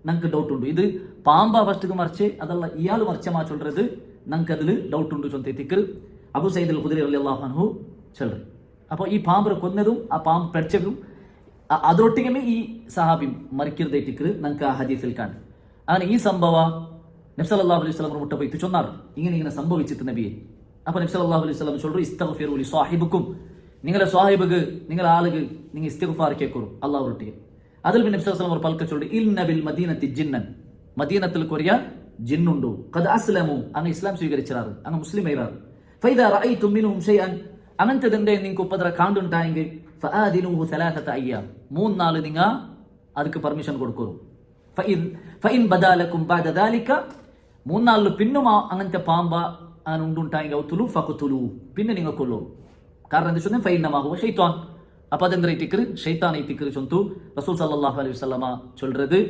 നമുക്ക് ഡൗട്ട് ഉണ്ട് ഇത് பாம்பா ஃபர்ஸ்ட்டுக்கு மறைச்சு அதெல்லாம் இயாள் மறைச்சமா சொல்றது ನಂಗೆ ಅದ್ರಲ್ಲಿ ಡೌಟ್ ಉಂಟು ಚೊಂತೆ ತಿಕ್ಕರು ಅಬು ಸೈದ್ ಅಲ್ ಖುದ್ರಿ ರಲಿಯಲ್ಲಾಹು ಅನ್ಹು ಚಲ್ರಿ ಅಪ್ಪ ಈ ಪಾಂಬ್ರ ಕೊಂದದು ಆ ಪಾಂಬ್ ಪೆಡ್ಚದು ಅದರೊಟ್ಟಿಗೆ ಈ ಸಹಾಬಿ ಮರಿಕಿರ್ದೆ ತಿಕ್ಕರು ನಂಗೆ ಆ ಹದೀಸಿಲ್ ಕಾಣ್ അങ്ങനെ ഈ സംഭവ നബി സല്ലല്ലാഹു അലൈഹി വസല്ലം മുട്ട പോയി ചൊന്നാറ് ഇങ്ങനെ സംഭവിച്ചിട്ട് നബിയെ അപ്പോൾ നബി സല്ലല്ലാഹു അലൈഹി വസല്ലം ചൊല്ലു ഇസ്തഗ്ഫിറു ലി സാഹിബിക്കും നിങ്ങളെ സ്വാഹിബിക്ക് നിങ്ങളെ ആളുകൾ നിങ്ങൾ ഇസ്തിഗ്ഫാർ കേൾക്കൂ അല്ലാഹുവൊട്ടിಗೆ അതിൽ നബി സല്ലല്ലാഹു അലൈഹി വസല്ലം പൽക്ക ചൊല്ലു ഇന്ന ബിൽ മദീനത്തി ജിന്നൻ മദീനത്തിൽ കൊറിയ ജിന്നുണ്ടു ഖദ് അസ്ലമു അങ്ങ് ഇസ്ലാം സ്വീകരിച്ചാറ് അങ്ങ് മുസ്ലിം ആയിരാറ് ഫൈദാ റഅയ്തും മിൻഹും ഷൈഅൻ അങ്ങനത്തെ നിങ്ങൾക്ക് ഉപദ്ര കാണ്ടുണ്ടായെങ്കിൽ ഫആദിനുഹു സലാസത അയ്യാം 3 നാൾ നിങ്ങൾ ಅದಕ್ಕೆ ಪರ್ಮಿಷನ್ കൊടുക്കൂ ഫഇൻ ബദാലകും ബഅദ ദാലിക 3 നാളിൽ പിന്നും അങ്ങനത്തെ പാമ്പ ഉണ്ടുണ്ടായെങ്കിൽ ഔതുലു ഫഖതുലു പിന്നെ നിങ്ങൾ കൊല്ലൂ കാരണം എന്താ വെച്ചാൽ ഫൈനമാ ഹുവ ഷൈത്താൻ അപ്പോൾ അതെന്താ ഇത്തിക്കർ ഷൈത്താൻ ഇത്തിക്കർ ചൊന്തു റസൂൽ സല്ലല്ലാഹു അലൈഹി വസല്ലമ ചൊല്றது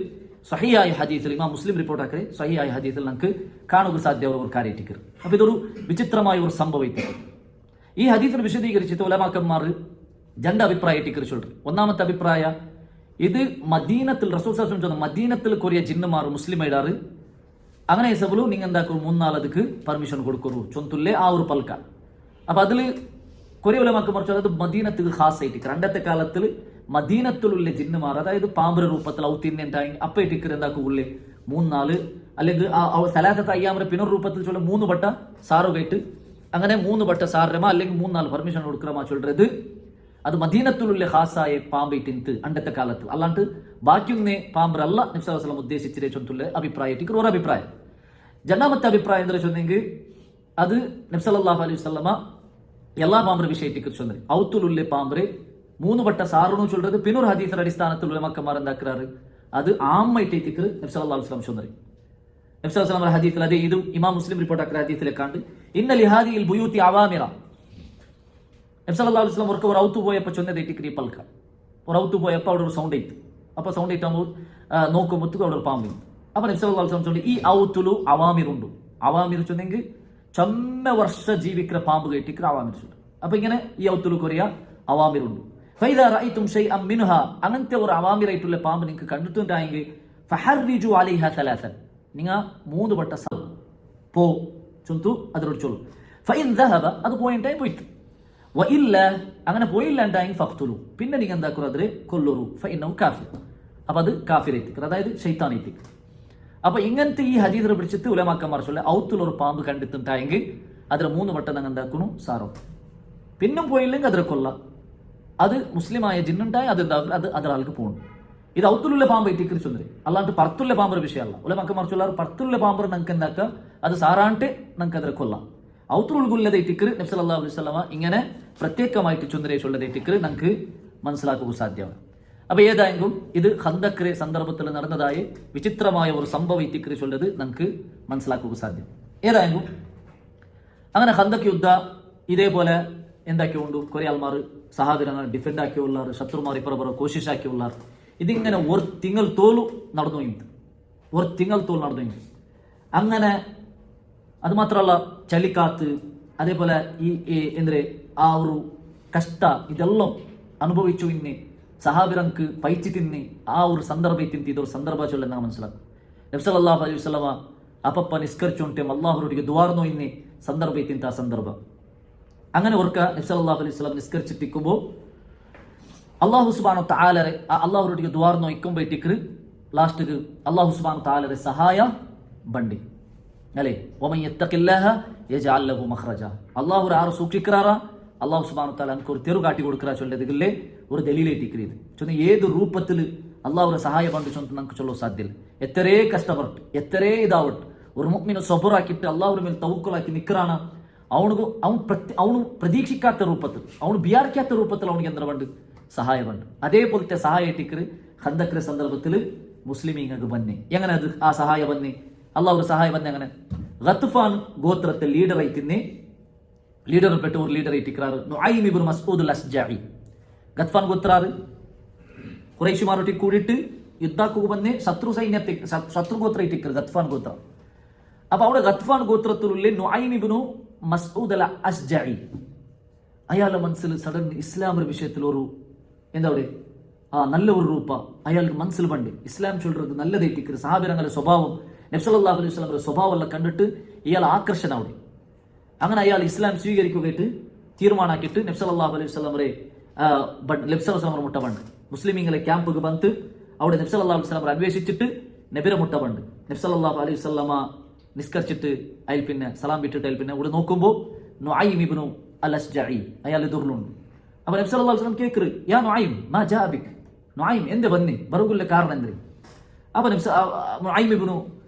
സഹിയായ ഹദീസിൽ ഇമാം മുസ്ലിം റിപ്പോർട്ട് ആക്കರೆ സഹിയായ ഹദീസിൽ നമുക്ക് കാണുക സാധ്യമായ ഒരു കാര്യം ഇത്തിക്കർ അപ്പോൾ ഇതൊരു വിചിത്രമായ ഒരു സംഭവം ഇത്തിക്കർ ഈ ഹദീസിൽ വിശദീകരിച്ചിട്ട് ഉലമാക്കന്മാർ രണ്ട് അഭിപ്രായം ഇത്തിക്കർ ചൊല്றது ഒന്നാമത്തെ അഭിപ്രായ ഇത് മദീനത്തിൽ റസൂൽ സല്ലല്ലാഹു അലൈഹി വസല്ലം മദീനത്തിൽ കൊറിയ ജിന്നുമാർ മുസ്ലിം ആയിടാറ് അങ്ങനെ സബലു നിങ്ങൾ എന്താക്കും 3 നാൾ ಅದಕ್ಕೆ ಪರ್ಮಿಷನ್ കൊടുക്കൂ ചൊന്തുല്ലേ ആ ഒരു പൽക്ക അപ്പോൾ അതിൽ കൊറിയ ഉലമാക്കന്മാർ ചൊല്ലത് മദീനത്തിൽ ഖാസ് ആയിട്ട് അണ്ടത്തെ കാലത്തിൽ മദീനത്തിലുള്ള ജിന്നുമാർ അതായത് പാമ്പര രൂപത്തിൽ ഔത്തിന്നെ ഉണ്ടായി അപ്പൊ ഇട്ടിക്കർ എന്താക്കുള്ളേ 3 നാൾ അല്ലെങ്കിൽ സലാസത്ത് അയ്യാമര പിന്നൊരു രൂപത്തിൽ ചൊല്ല 3 ബട്ട സാറു കേട്ട് അങ്ങനെ 3 ബട്ട സാറമ അല്ലെങ്കിൽ 3 നാൾ പെർമിഷൻ കൊടുക്കറമാ ചൊല്ലത് അത് മദീനത്തിലുള്ള ഖാസായ പാമ്പയിട്ടിന്ത് അണ്ടത്തെ കാലത്ത് അല്ലാണ്ട് ബാക്കിയൊന്നേ പാമ്പറല്ല നബി സല്ലല്ലാഹു അലൈഹി വസല്ലം ഉദ്ദേശിച്ചിരേ ചൊല്ലുള്ള അഭിപ്രായത്തിക്ക് ഒരു അഭിപ്രായം രണ്ടാമത്തെ അഭിപ്രായം എന്താ ചൊന്നെങ്കിൽ അത് നബി സല്ലല്ലാഹു അലൈഹി വസല്ലമ എല്ലാ പാമ്പര വിഷയത്തിക്ക് ചൊന്നത് ഔത്തുലുള്ള പാമ്പര് 3 ബട്ട സാറുന്നു ചൊല്ലത് പിന്നൊരു ഹദീസിന്റെ അടിസ്ഥാനത്തിൽ ഉലമാക്കന്മാർ എന്താക്കാറ് അത് ആമ്മയിട്ടേക്ക് നബി സല്ലല്ലാഹു അലൈഹി വസല്ലം ചൊന്നത് നബി സല്ലല്ലാഹു അലൈഹി വസല്ലം ഹദീസിൽ അതേ ഇതും ഇമാം മുസ്ലിം റിപ്പോർട്ട് ആക്കുന്ന ഹദീസിലേക്കാണ്ട് ഇന്ന ലിഹാദിൽ ബുയൂത്തി അവാമിറ നബി സല്ലല്ലാഹു അലൈഹി വസല്ലം ഒരു ഔത്തു പോയപ്പോൾ ചൊന്നതേക്ക് ഈ പൽക്ക ഒരു ഔത്തു പോയപ്പോൾ അവിടെ ഒരു സൗണ്ട് ഇತ್ತು അപ്പോൾ സൗണ്ട് ഇട്ടാകുമ്പോൾ നോക്കുമ്പോൾ അവിടെ ഒരു പാമ്പ് അപ്പോൾ നബി സല്ലല്ലാഹു അലൈഹി വസല്ലം ചൊല്ലി ഈ ഔത്തുലു അവാമിറുണ്ട് അവാമിർ ചൊന്നെങ്കിൽ ചൊമ്മ വർഷ ജീവിക്കുന്ന പാമ്പ് കേട്ടിക്ക് അവാമിർ ചൊല്ലു അപ്പോൾ ഇങ്ങനെ ഈ ഔത്തുലു കൊറിയ അവാമിറുണ്ട് ഫൈദാ റഅയ്തും ഷൈഅൻ മിൻഹ അങ്ങനത്തെ ഒരു അവാമിറായിട്ടുള്ള പാമ്പ് നിങ്ങൾക്ക് കണ്ടിട്ടുണ്ടായെങ്കിൽ ഫഹർരിജു അലൈഹ സലാസൻ നിങ്ങൾ 3 ബട്ട പോ ചൊന്തു അതിനോട് ചൊല്ലു ഫഇൻ ദഹബ അത് പോയിട്ടായി പോയിട്ട് വഇല്ല അങ്ങനെ പോയില്ല ഉണ്ടായെങ്കിൽ ഫഖ്തുലു പിന്നെ നിങ്ങൾ എന്താക്കുക അതിൽ കൊല്ലൂറു ഫഇന്നഹു കാഫിർ അപ്പോൾ അത് കാഫിറേറ്റിക്ക് അതായത് ഷൈത്താനേറ്റിക്ക് അപ്പോൾ ഇങ്ങനത്തെ ഈ ഹദീസിനെ പിടിച്ചിട്ട് ഉലമാക്കന്മാർ ചൊല്ല ഔത്തുലൊരു പാമ്പ് കണ്ടിട്ടുണ്ടായെങ്കിൽ അതിൽ 3 ബട്ട നിങ്ങൾ എന്താക്കുന്നു സാറോ പിന്നും പോയില്ലെങ്കിൽ അതിൽ കൊല്ലാം അത് മുസ്ലിമായ ജിന്നുണ്ടായി അത് എന്താകും അത് അതൊരാൾക്ക് പോകുന്നു ഇത് ഔത്തുലുള്ള പാമ്പ് ഇട്ടിക്കറി ചൊന്നത് അല്ലാണ്ട് പർത്തുള്ള പാമ്പർ വിഷയമല്ല ഉലമാക്കന്മാർ ചൊല്ലാറ് പർത്തുള്ള പാമ്പർ നമുക്ക് എന്താക്കുക അത് സാറാണ്ട് നമുക്ക് അതിൽ കൊല്ലാം ഔത്തുറുൽഗുല്ലത ഇട്ടിക്കറി നബി സല്ലല്ലാഹു അലൈഹി വസല്ലമ ഇങ്ങനെ പ്രത്യേകമായിട്ട് ചൊന്നരേ ചൊല്ലത ഇട്ടിക്കറി നമുക്ക് മനസ്സിലാക്കുക സാധ്യമാണ് അപ്പോൾ ഏതായെങ്കിലും ഇത് ഖന്തഖ് സന്ദർഭത്തിൽ നടന്നതായ വിചിത്രമായ ഒരു സംഭവം ഇട്ടിക്കറി ചൊല്ലത് നമുക്ക് മനസ്സിലാക്കുക സാധ്യം ഏതായെങ്കിലും അങ്ങനെ ഖന്തഖ് യുദ്ധ ഇതേപോലെ എന്താക്കിയുണ്ട് കുറേ ആൾമാർ സഹാബിരങ്ങൾ ഡിഫെൻഡ് ആക്കിയുള്ളാർ ശത്രുമാർ ഇപ്പറ കോശിഷ് ആക്കിയുള്ളാർ ഇതിങ്ങനെ ഒരു തിങ്കൾ തോലു നടന്നു ഒരു തിങ്കൾ തോൽ നടന്നു അങ്ങനെ അത് മാത്രമല്ല ചലിക്കാത്ത് അതേപോലെ ഈ എന്തൊരു ആ ഒരു കഷ്ട ഇതെല്ലാം അനുഭവിച്ചു ഇന്ന് സഹാബിരങ്ങൾക്ക് പൈച്ച് തിന്നി ആ ഒരു സന്ദർഭത്തിൽ ഇതൊരു സന്ദർഭ ചൊല്ലെന്നാണ് മനസ്സിലാക്കും നബി സല്ലല്ലാഹു അലൈഹി വസല്ലമ അപ്പപ്പ നിസ്കരിച്ചുകൊണ്ടേ അല്ലാഹുവിനോട് ദ്വാർന്നു ഇന്ന് സന്ദർഭത്തിൽ ആ സന്ദർഭം അങ്ങനെ ഓർക്ക നബി സല്ലല്ലാഹു അലൈഹി വസല്ലം നിസ്കരിച്ചിട്ടിരിക്കുമ്പോൾ അല്ലാഹു സുബ്ഹാനഹു വ തആലരെ അല്ലാഹുവിനോട് ദ്വാർന്നു ഇക്കുമ്പോൾ ഇട്ടിക്ക് ലാസ്റ്റ് അല്ലാഹു സുബ്ഹാനഹു വ തആലരെ സഹായ ബണ്ടി അല്ലേ വമൻ യത്തഖില്ലാഹ യജഅൽ ലഹു മഖ്റജ അല്ലാഹു ആറ് സൂക്ഷിക്കറാ അല്ലാഹു സുബ്ഹാനഹു വ തആല നമുക്ക് ഒരു തെരു കാട്ടി കൊടുക്കറാ ചൊല്ലതില്ലേ ഒരു ദലീലേറ്റിക്രീത് ചൊന്ന ഏത് രൂപത്തിൽ അല്ലാഹുവിന്റെ സഹായ ബണ്ടി ചൊന്ന നമുക്ക് ചൊല്ലോ സാധ്യല്ല എത്രേ കഷ്ടപ്പെട്ട് എത്രേ ഇതാവട്ട് ഒരു മുഅ്മിനെ സബറാക്കിയിട്ട് അല്ലാഹുവിന്റെ മേൽ തവക്കുലാക്കി നിൽക്കറാണ് ಅವನು ಪ್ರತೀಕ್ಷಿക്കാത്ത ರೂಪത്തിൽ ಅವನು ಬಿಯಾರ್ക്കാത്ത ರೂಪത്തിൽ ಅವನಿಗೆ എന്ത ബണ്ട് സഹായ ബണ്ട് അതേപോലത്തെ സഹായ ഇട്ടിക്കറ് ഖന്തഖ് സന്ദർഭത്തിൽ മുസ്ലിമീങ്ങൾക്ക് ബന്നി എങ്ങനെ അത് ആ സഹായ ബന്നി അള്ളാഹു സഹായ ബന്നി അങ്ങനെ ഗത്ഫാൻ ഗോത്രത്തെ ലീഡർ ആയിട്ടിന്നെ ലീഡർ പെട്ട ഒരു ലീഡർ ആയിട്ടിക്കറാറ് നുഐം ഇബ്നു മസ്ഊദ് അൽ അസ്ജഅഇ ഗത്ഫാൻ ഗോത്രാറ് ഖുറൈശിമാരൊട്ടി കൂടിയിട്ട് യുദ്ധാക്കുക ബന്നി ശത്രു ഗോത്ര ഇട്ടിക്കറ് ഗത്ഫാൻ ഗോത്ര അപ്പോൾ അവിടെ ഗത്ഫാൻ ഗോത്രത്തിലുള്ള നുഐം ഇബ്നു മസ്ഊദ് അൽ അസ്ജഅഇ അയാളുടെ മനസ്സിൽ സഡൻ ഇസ്ലാമിന്റെ വിഷയത്തിൽ ഒരു എന്താ നല്ല ഒരു രൂപ അയാൾക്ക് മനസ്സിൽ പണ്ട് ഇസ്ലാം ചൊല്ലുന്നത് നല്ലതായിട്ടിക്കറ് സഹാബിരങ്ങളുടെ സ്വഭാവം നബി സല്ലല്ലാഹു അലൈഹി വസല്ലമയുടെ സ്വഭാവമെല്ലാം കണ്ടിട്ട് ഇയാൾ ആകർഷനാവുക. അങ്ങനെ അയാൾ ഇസ്ലാം സ്വീകരിക്കുകയായിട്ട് തീരുമാനാക്കിയിട്ട് നബി സല്ലല്ലാഹു അലൈഹി വസല്ലമയെ നബി സല്ലല്ലാഹു അലൈഹി വസല്ലമ മുട്ട ಬಂದು മുസ്ലിമീങ്ങളെ ക്യാമ്പുക്ക് ಬಂದು അവിടെ നബി സല്ലല്ലാഹു അലൈഹി വസല്ലമയെ അന്വേഷിച്ചിട്ട് നബിയുടെ മുട്ട ಬಂದು നബി സല്ലല്ലാഹു അലൈഹി വസല്ലമ നിസ്കരിച്ചിട്ട് അയാൾ പിന്നെ സലാം വിട്ടിട്ട് അയാൾ പിന്നെ ഇവിടെ നോക്കുമ്പോൾ നുഐം ഇബ്നു അൽ അസ്ജഈ അയാൾ എതിർലുണ്ട്. അപ്പോൾ നബി സല്ലല്ലാഹു അലൈഹി വസല്ലം കേൾക്കറ്, യാ നുഐം മാ ജാ ബിക്, നുഐം എന്ത് ബന്നി ബറുകുല്ല കാരണം എന്ത്? അപ്പോൾ നുഐം ഇബ്നു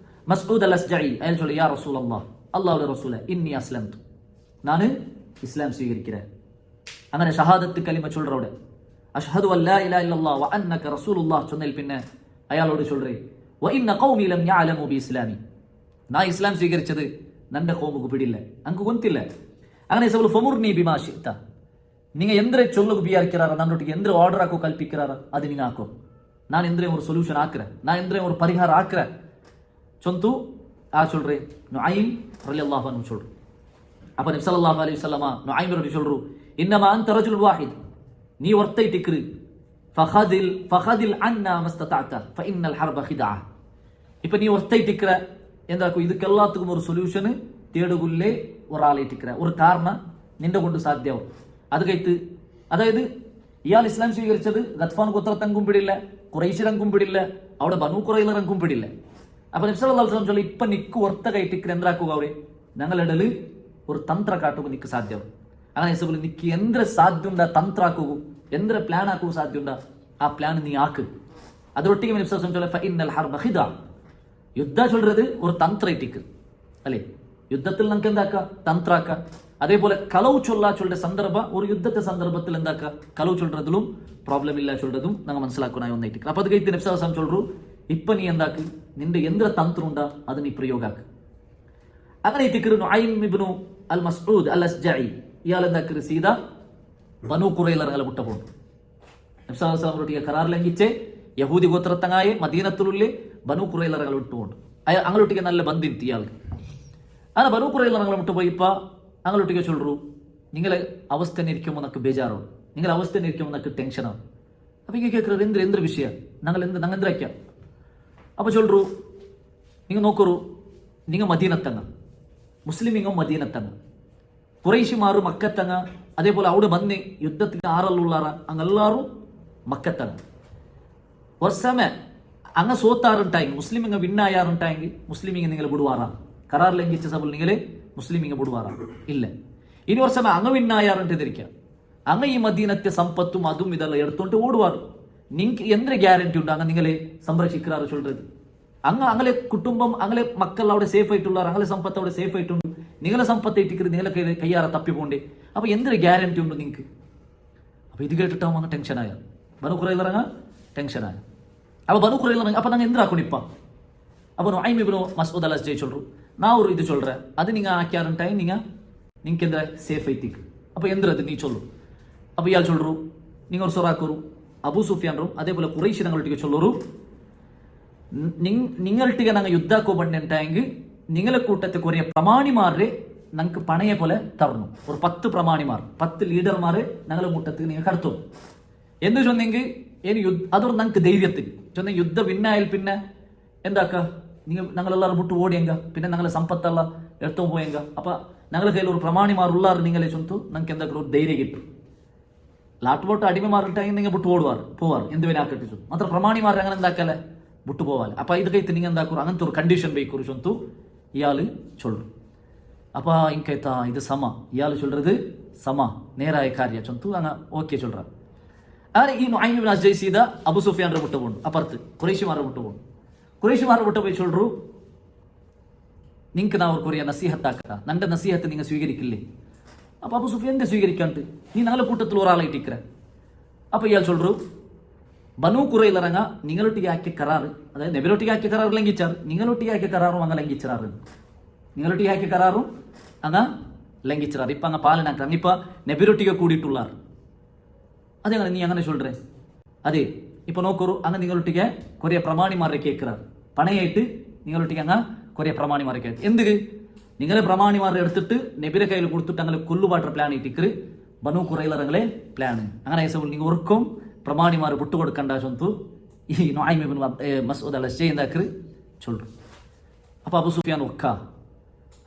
മസ്ഊദ് അൽ അസ്ജഈ അയാൾ ചൊല്ലി, യാ റസൂലല്ലാഹ്, അല്ലാഹുവിന്റെ റസൂലേ, ഇന്നി അസ്ലംതു, ഞാൻ ഇസ്ലാം സ്വീകരിக்கிறேன். അങ്ങനെ ഷഹാദത്ത് കലിമ ചൊല്ലറോടെ അഷ്ഹദു അല്ലാ ഇലാഹ ഇല്ലല്ലാഹ് വ അന്നക റസൂലുള്ളാഹ് ചൊന്നൽ പിന്നെ അയാളോട് ചൊല്ലറേ, വ ഇന്ന ഖൗമി ലം യഅലമു ബി ഇസ്ലാമി, ഞാൻ ഇസ്ലാം സ്വീകരിച്ചത് നന്റെ ഖൗമുക്ക് പിടിയില്ല, അങ്ക് ಗೊತ್ತಿಲ್ಲ. അങ്ങനെ സബൽ ഫമുർനി ബിമാ ശിഅത, നിങ്ങൾ എന്തിനെ ചൊല്ലുക വിചാരിക്കാറ, നന്നൊട്ടിಗೆ എന്തിനെ ഓർഡർ ആക്കോ കൽപ്പിക്കാറ അത് നിങ്ങൾ ആക്കോ, ನಾನು ಎಂದ್ರೆ ಒಂದು ಸೊಲ್ಯೂಷನ್ ಹಾಕ್ರೆ, ನಾನು ಎಂದ್ರೆ ಒಂದು ಪರಿಹಾರ ಹಾಕ್ರೆ ಚೊಂತು ಆ ಚೊಲ್ರಿ ನುಐಮ್ ರಲಿಯಲ್ಲಾಹು ಅನ್ಹು ಚೊಲ್ರು. ಅಪ್ಪ ನಬಿ ಸಲ್ಲಲ್ಲಾಹು ಅಲೈಹಿ ವಸಲ್ಲಮ ನುಐಮ್ ರಲಿ ಚೊಲ್ರು, ಇನ್ನಮಾ ಅಂತ ರಜುಲ್ ವಾಹಿದ್, ನೀ ಒರ್ತೈಟಿಕ್ರಿ ಫಖದಿಲ್ ಅನ್ನ ಮಸ್ತತಾತ ಫಇನ್ನಲ್ ಹರ್ಬ ಖಿದಾ. ഇപ്പൊ നീ ഒറ്റയിട്ടിക്ര എന്താക്കും, ഇതൊക്കെല്ലാത്തും ഒരു സൊല്യൂഷന് തേടുകുല്ലേ ഒരാളായിട്ടിക്ര, ഒരു കാരണം നിന്റെ കൊണ്ട് സാധ്യമാവും. അത് കഴിത്ത് അതായത് ഇയാൾ ഇസ്ലാം സ്വീകരിച്ചത് ഗത്ഫാൻ ഗോത്രത്തങ്കും പിടില്ല, ഖുറൈശിരങ്കും പിടില്ല, അവിടെ ബനൂ ഖുറൈലറങ്കും പിടില്ല. അപ്പൊ നബി സല്ലല്ലാഹു അലൈഹി വസല്ലം ചൊല്ലി, ഇപ്പൊ നിക്ക് ഒർത്ത കൈട്ടിക്ര എന്താക്കുക, അവരെ ഞങ്ങളിടല് ഒരു തന്ത്ര കാട്ടുക നിക്ക് സാധ്യമാവും. അങ്ങനെ സബുൽ നിക്ക് എന്തൊരു സാധ്യത തന്ത്ര ആക്കുക, എന്തൊരു പ്ലാൻ ആക്കുക സാധ്യത, ആ പ്ലാൻ നീ ആക്ക്. ಅದರೊಟ್ಟಿಗೆ ನಬಿ ಸಲ್ಲಲ್ಲಾಹು ಅಲೈಹಿ ವಸಲ್ಲಂ ಚೊಲ್ಲ ಫಇನ್ನಲ್ ಹರ್ಬ ಖಿದಾ, യുദ്ധ ചൊല്ലത് ഒരു തന്ത്രയിട്ടിക്ക് അല്ലേ, യുദ്ധത്തിൽ നമുക്ക് എന്താക്ക തന്ത്രാക്ക. അതേപോലെ കളവ് ചൊല്ലുന്ന സന്ദർഭ ഒരു യുദ്ധത്തെ സന്ദർഭത്തിൽ എന്താക്ക കളവ് ചൊല്ലുന്നതിലും പ്രോബ്ലം ഇല്ല ചൊല്ലതും നമ്മൾ മനസ്സിലാക്കുന്ന ഒന്നായിട്ട്. അപ്പൊ അത് കഴിച്ച് നബി സല്ലല്ലാഹു അലൈഹി വസല്ലം ചൊല്ലു, ഇപ്പൊ നീ എന്താക്ക്, നിന്റെ എന്തൊരു തന്ത്രം ഉണ്ടാ അത് നീ പ്രയോഗാക്ക്. അങ്ങനെ ഇത്തിക്കറ് നുഐം ഇബ്നു അൽ മസ്ഊദ് അൽ അസ്ജഈ ഇയാൾ എന്താക്കറ് സീദാ ബനൂ ഖുറൈലറങ്ങളെ വിട്ട പോകും. നബി സല്ലല്ലാഹു അലൈഹി വസല്ലം ഒട്ടിಗೆ കരാർ ലംഘിച്ച് യഹൂദി ഗോത്രത്തങ്ങായ മദീനത്തുള്ളിൽ ബനൂ ഖുറൈലറകൾ വിട്ടുകൊണ്ട് അങ്ങോട്ടേക്ക് നല്ല ബന്ധിತ್ತು ഇയാൾക്ക്. അങ്ങനെ ബനൂ ഖുറൈലറങ്ങൾ വിട്ടുപോയി. ഇപ്പൊ അങ്ങോട്ടേക്ക് ചൊല്ലു, നിങ്ങളെ അവസ്ഥ ഇരിക്കുമ്പോൾ നമുക്ക് ബേജാറാവും, നിങ്ങളെ അവസ്ഥ ഇരിക്കുമ്പോൾ നമുക്ക് ടെൻഷനാവും. അപ്പൊ ಈಗ കേൾക്കുന്നത് എന്തൊരു വിഷയ ഞങ്ങൾ എന്തിരക്കാം. അപ്പൊ ചൊല്ലു, നിങ്ങൾ നോക്കൂ, നിങ്ങൾ മദീനത്തങ്ങ, മുസ്ലിമിങ്ങും മദീനത്തങ്ങ, ഖുറൈശിമാർ മക്കത്തങ്ങ, അതേപോലെ അവിടെ ബന്നി യുദ്ധത്തിന് ആറല്ലുള്ളാറ അങ്ങെല്ലാരും മക്കത്തങ്ങ. ഒരു സമയം അങ്ങ് സോത്താറുണ്ടായെങ്കിൽ മുസ്ലിമിങ്ങ വിന്നായാറുണ്ടായെങ്കിൽ മുസ്ലിമിങ്ങ നിങ്ങൾ വിടുവാറാ, കരാർ ലംഘിച്ച സഭയിൽ നിങ്ങളെ മുസ്ലിമിങ്ങ വിടുവാറാ ഇല്ല. ഇനി ഒരു സമയം അങ്ങ് വിന്നായാറുണ്ടിരിക്കാം, അങ്ങ് ഈ മദീനത്തെ സമ്പത്തും അതും ഇതെല്ലാം എടുത്തോണ്ട് ഓടുവാറ്, നിങ്ങൾക്ക് എന്തൊരു ഗ്യാരണ്ടി ഉണ്ട് അങ്ങ് നിങ്ങളെ സംരക്ഷിക്കാറ് ചൊല്ലത്, അങ്ങ് അങ്ങനെ കുടുംബം അങ്ങനെ മക്കൾ അവിടെ സേഫ് ആയിട്ടുള്ളവർ, അങ്ങനെ സമ്പത്ത് അവിടെ സേഫ് ആയിട്ടുണ്ട്, നിങ്ങളെ സമ്പത്ത് ഇട്ടിക്കരുത്, നിങ്ങളെ കയ്യാറ തപ്പിപ്പോണ്ടേ, അപ്പൊ എന്തൊരു ഗ്യാരണ്ടി ഉണ്ട് നിങ്ങൾക്ക്. അപ്പൊ ഇത് കേട്ടിട്ടാവും അങ്ങ് ടെൻഷനായ ബനൂ ഖുറൈലറങ്ങ ടെൻഷനായ. അപ്പൊ ബനൂ ഖുറൈലറങ്ങ അപ്പൊ ഞങ്ങൾ എന്തിനാക്കണം ഇപ്പം. അപ്പൊ നുഐം ഇബ്നു മസ്ഊദ് അൽ അസ്ജഈ ചൊല്ലു, நான் ஒரு இது சொல்றேன், அது நீங்க ஆக்கியாருன்ட்டாய் நீங்க எந்த சேஃப் ஐத்திக்கு, அப்ப எந்திரது நீ சொல்லு. அப்ப இயாள் சொல்றൂ, நீங்க ஒரு சொராக்கூರು ಅಬೂ ಸುಫಿಯಾನ್ರು അതേപോലെ ഖുറൈശി ഞങ്ങളൊട്ടിಗೆ ചൊല്ലൂರು, നിങ്ങളൊട്ടിಗೆ ഞങ്ങൾ യുദ്ധാക്കോ ബണ്ണെങ്കിൽ നിങ്ങളെ കൂട്ടത്തെ കുറേ പ്രമാണിമാരെ ഞങ്ങൾക്ക് പണയെ പോലെ തരണം, ഒരു 10 പ്രമാണിമാർ 10 ലീഡർമാരെ ഞങ്ങളെ കൂട്ടത്തിൽ നിങ്ങൾ കടത്തും എന്ന് ചൊന്നെങ്കിൽ അതൊരു ഞങ്ങൾക്ക് ധൈര്യത്തിൽ ചൊന്നെ യുദ്ധ വിന്നായാൽ പിന്നെ എന്താക്ക ഞങ്ങളെല്ലാവരും വിട്ടു ഓടിയെങ്ക, പിന്നെ ഞങ്ങളെ സമ്പത്തെല്ലാം എടുത്തു പോയെങ്ക, അപ്പൊ ഞങ്ങളുടെ കയ്യിൽ ഒരു പ്രമാണിമാർ ഉള്ളാറ് നിങ്ങളെ ചൊന്തു ഞങ്ങൾക്ക് എന്തൊക്കെ ഒരു ധൈര്യം കിട്ടും. ലാട്ടുപോട്ട് അടിമമാറിട്ടായി നിങ്ങൾ വിട്ടു പോവാറ് എന്തുവരെ ആക്കട്ടെ ചൊന്നു, മാത്ര പ്രമാണിമാർ അങ്ങനെ എന്താക്കല്ലേ വിട്ടു പോവാല്. അപ്പൊ ഇത് കഴിത്ത് നിങ്ങൾ എന്താക്കൂ, അങ്ങനത്തെ ഒരു കണ്ടീഷൻ ബേക്കൊരു ചൊന്തു ഇയാള് ചൊല്ലു. അപ്പ ഇൻകൈത്താ ഇത് സമ ഇയാള് ചൊല്ലത് സമ നേരായ കാര്യ ചൊന്തു അങ്ങ് ഓക്കെ ചൊല്ലറ. അങ്ങനെ ഈ നുഐം ഇബ്നു അസ്ജഈ സീദ അബൂ സുഫിയാന്റെ വിട്ടു പോകുന്നു, അപ്പുറത്ത് ഖുറൈശിമാരെ വിട്ടു പോകുന്നു. ഖുറൈശിമാരെ വിട്ടു പോയി ചൊല്ലു, നിങ്ങൾക്ക് നാ ഒരു നസീഹത്താക്ക, നന്റെ നസീഹത്ത് നിങ്ങൾ സ്വീകരിക്കില്ലേ. അപ്പൊ അബൂ സുഫിയാൻ എന്ത് സ്വീകരിക്കാണ്ട്, നീ ഞങ്ങളുടെ കൂട്ടത്തിൽ ഒരാളായിട്ടിക്കറ. അപ്പൊ ഇയാൾ ചൊല്ലു, ബനൂ ഖുറൈലറങ്ങ നിങ്ങളൊട്ടിಗೆ ആക്കിയ കരാറ്, അതായത് നബിരൊട്ടിಗೆ ആക്കിയ കരാറ് ലംഘിച്ചാറ്, നിങ്ങളൊട്ടിಗೆ ആക്കിയ കരാറും അങ്ങ് ലംഘിച്ചാറ്, നിങ്ങളൊട്ടിಗೆ ആക്കിയ കരാറും അങ്ങ് ലംഘിച്ചാറ്. ഇപ്പൊ അങ്ങ് പാലനാക്ക ഇപ്പ നബിരൊട്ടിಗೆ കൂടിയിട്ടുള്ളാറ്, അതെങ്ങനെ നീ അങ്ങനെ ചൊല്ലറേ. അതെ ഇപ്പൊ നോക്കൂ, അങ്ങ് നിങ്ങളൊട്ടിಗೆ കുറേ പ്രമാണിമാരെ കേൾക്കാറ്, പണയായിട്ട് നിങ്ങളൊട്ടിಗೆ അങ്ങ് കുറേ പ്രമാണിമാരെ കേൾക്കും. എന്ത് നിങ്ങളെ പ്രമാണിമാരെ എടുത്തിട്ട് നബിരെ കയ്യിൽ കൊടുത്തിട്ട് അങ്ങനെ കൊല്ലുപാട്ട പ്ലാൻ ഇട്ടിക്കറ് ബനൂ ഖുറൈലറങ്ങളെ പ്ലാന്. അങ്ങനെ നിങ്ങൾ ഒർക്കും പ്രമാണിമാർ വിട്ടുകൊടുക്കണ്ട ചൊന്തു ഈ നുഐം ഇബ്നു മസ്ഊദ് അൽ അസ്ജഈ എന്താക്കറ് ചൊല്ലു. അപ്പോൾ അബു സുഫിയാൻ ഒക്ക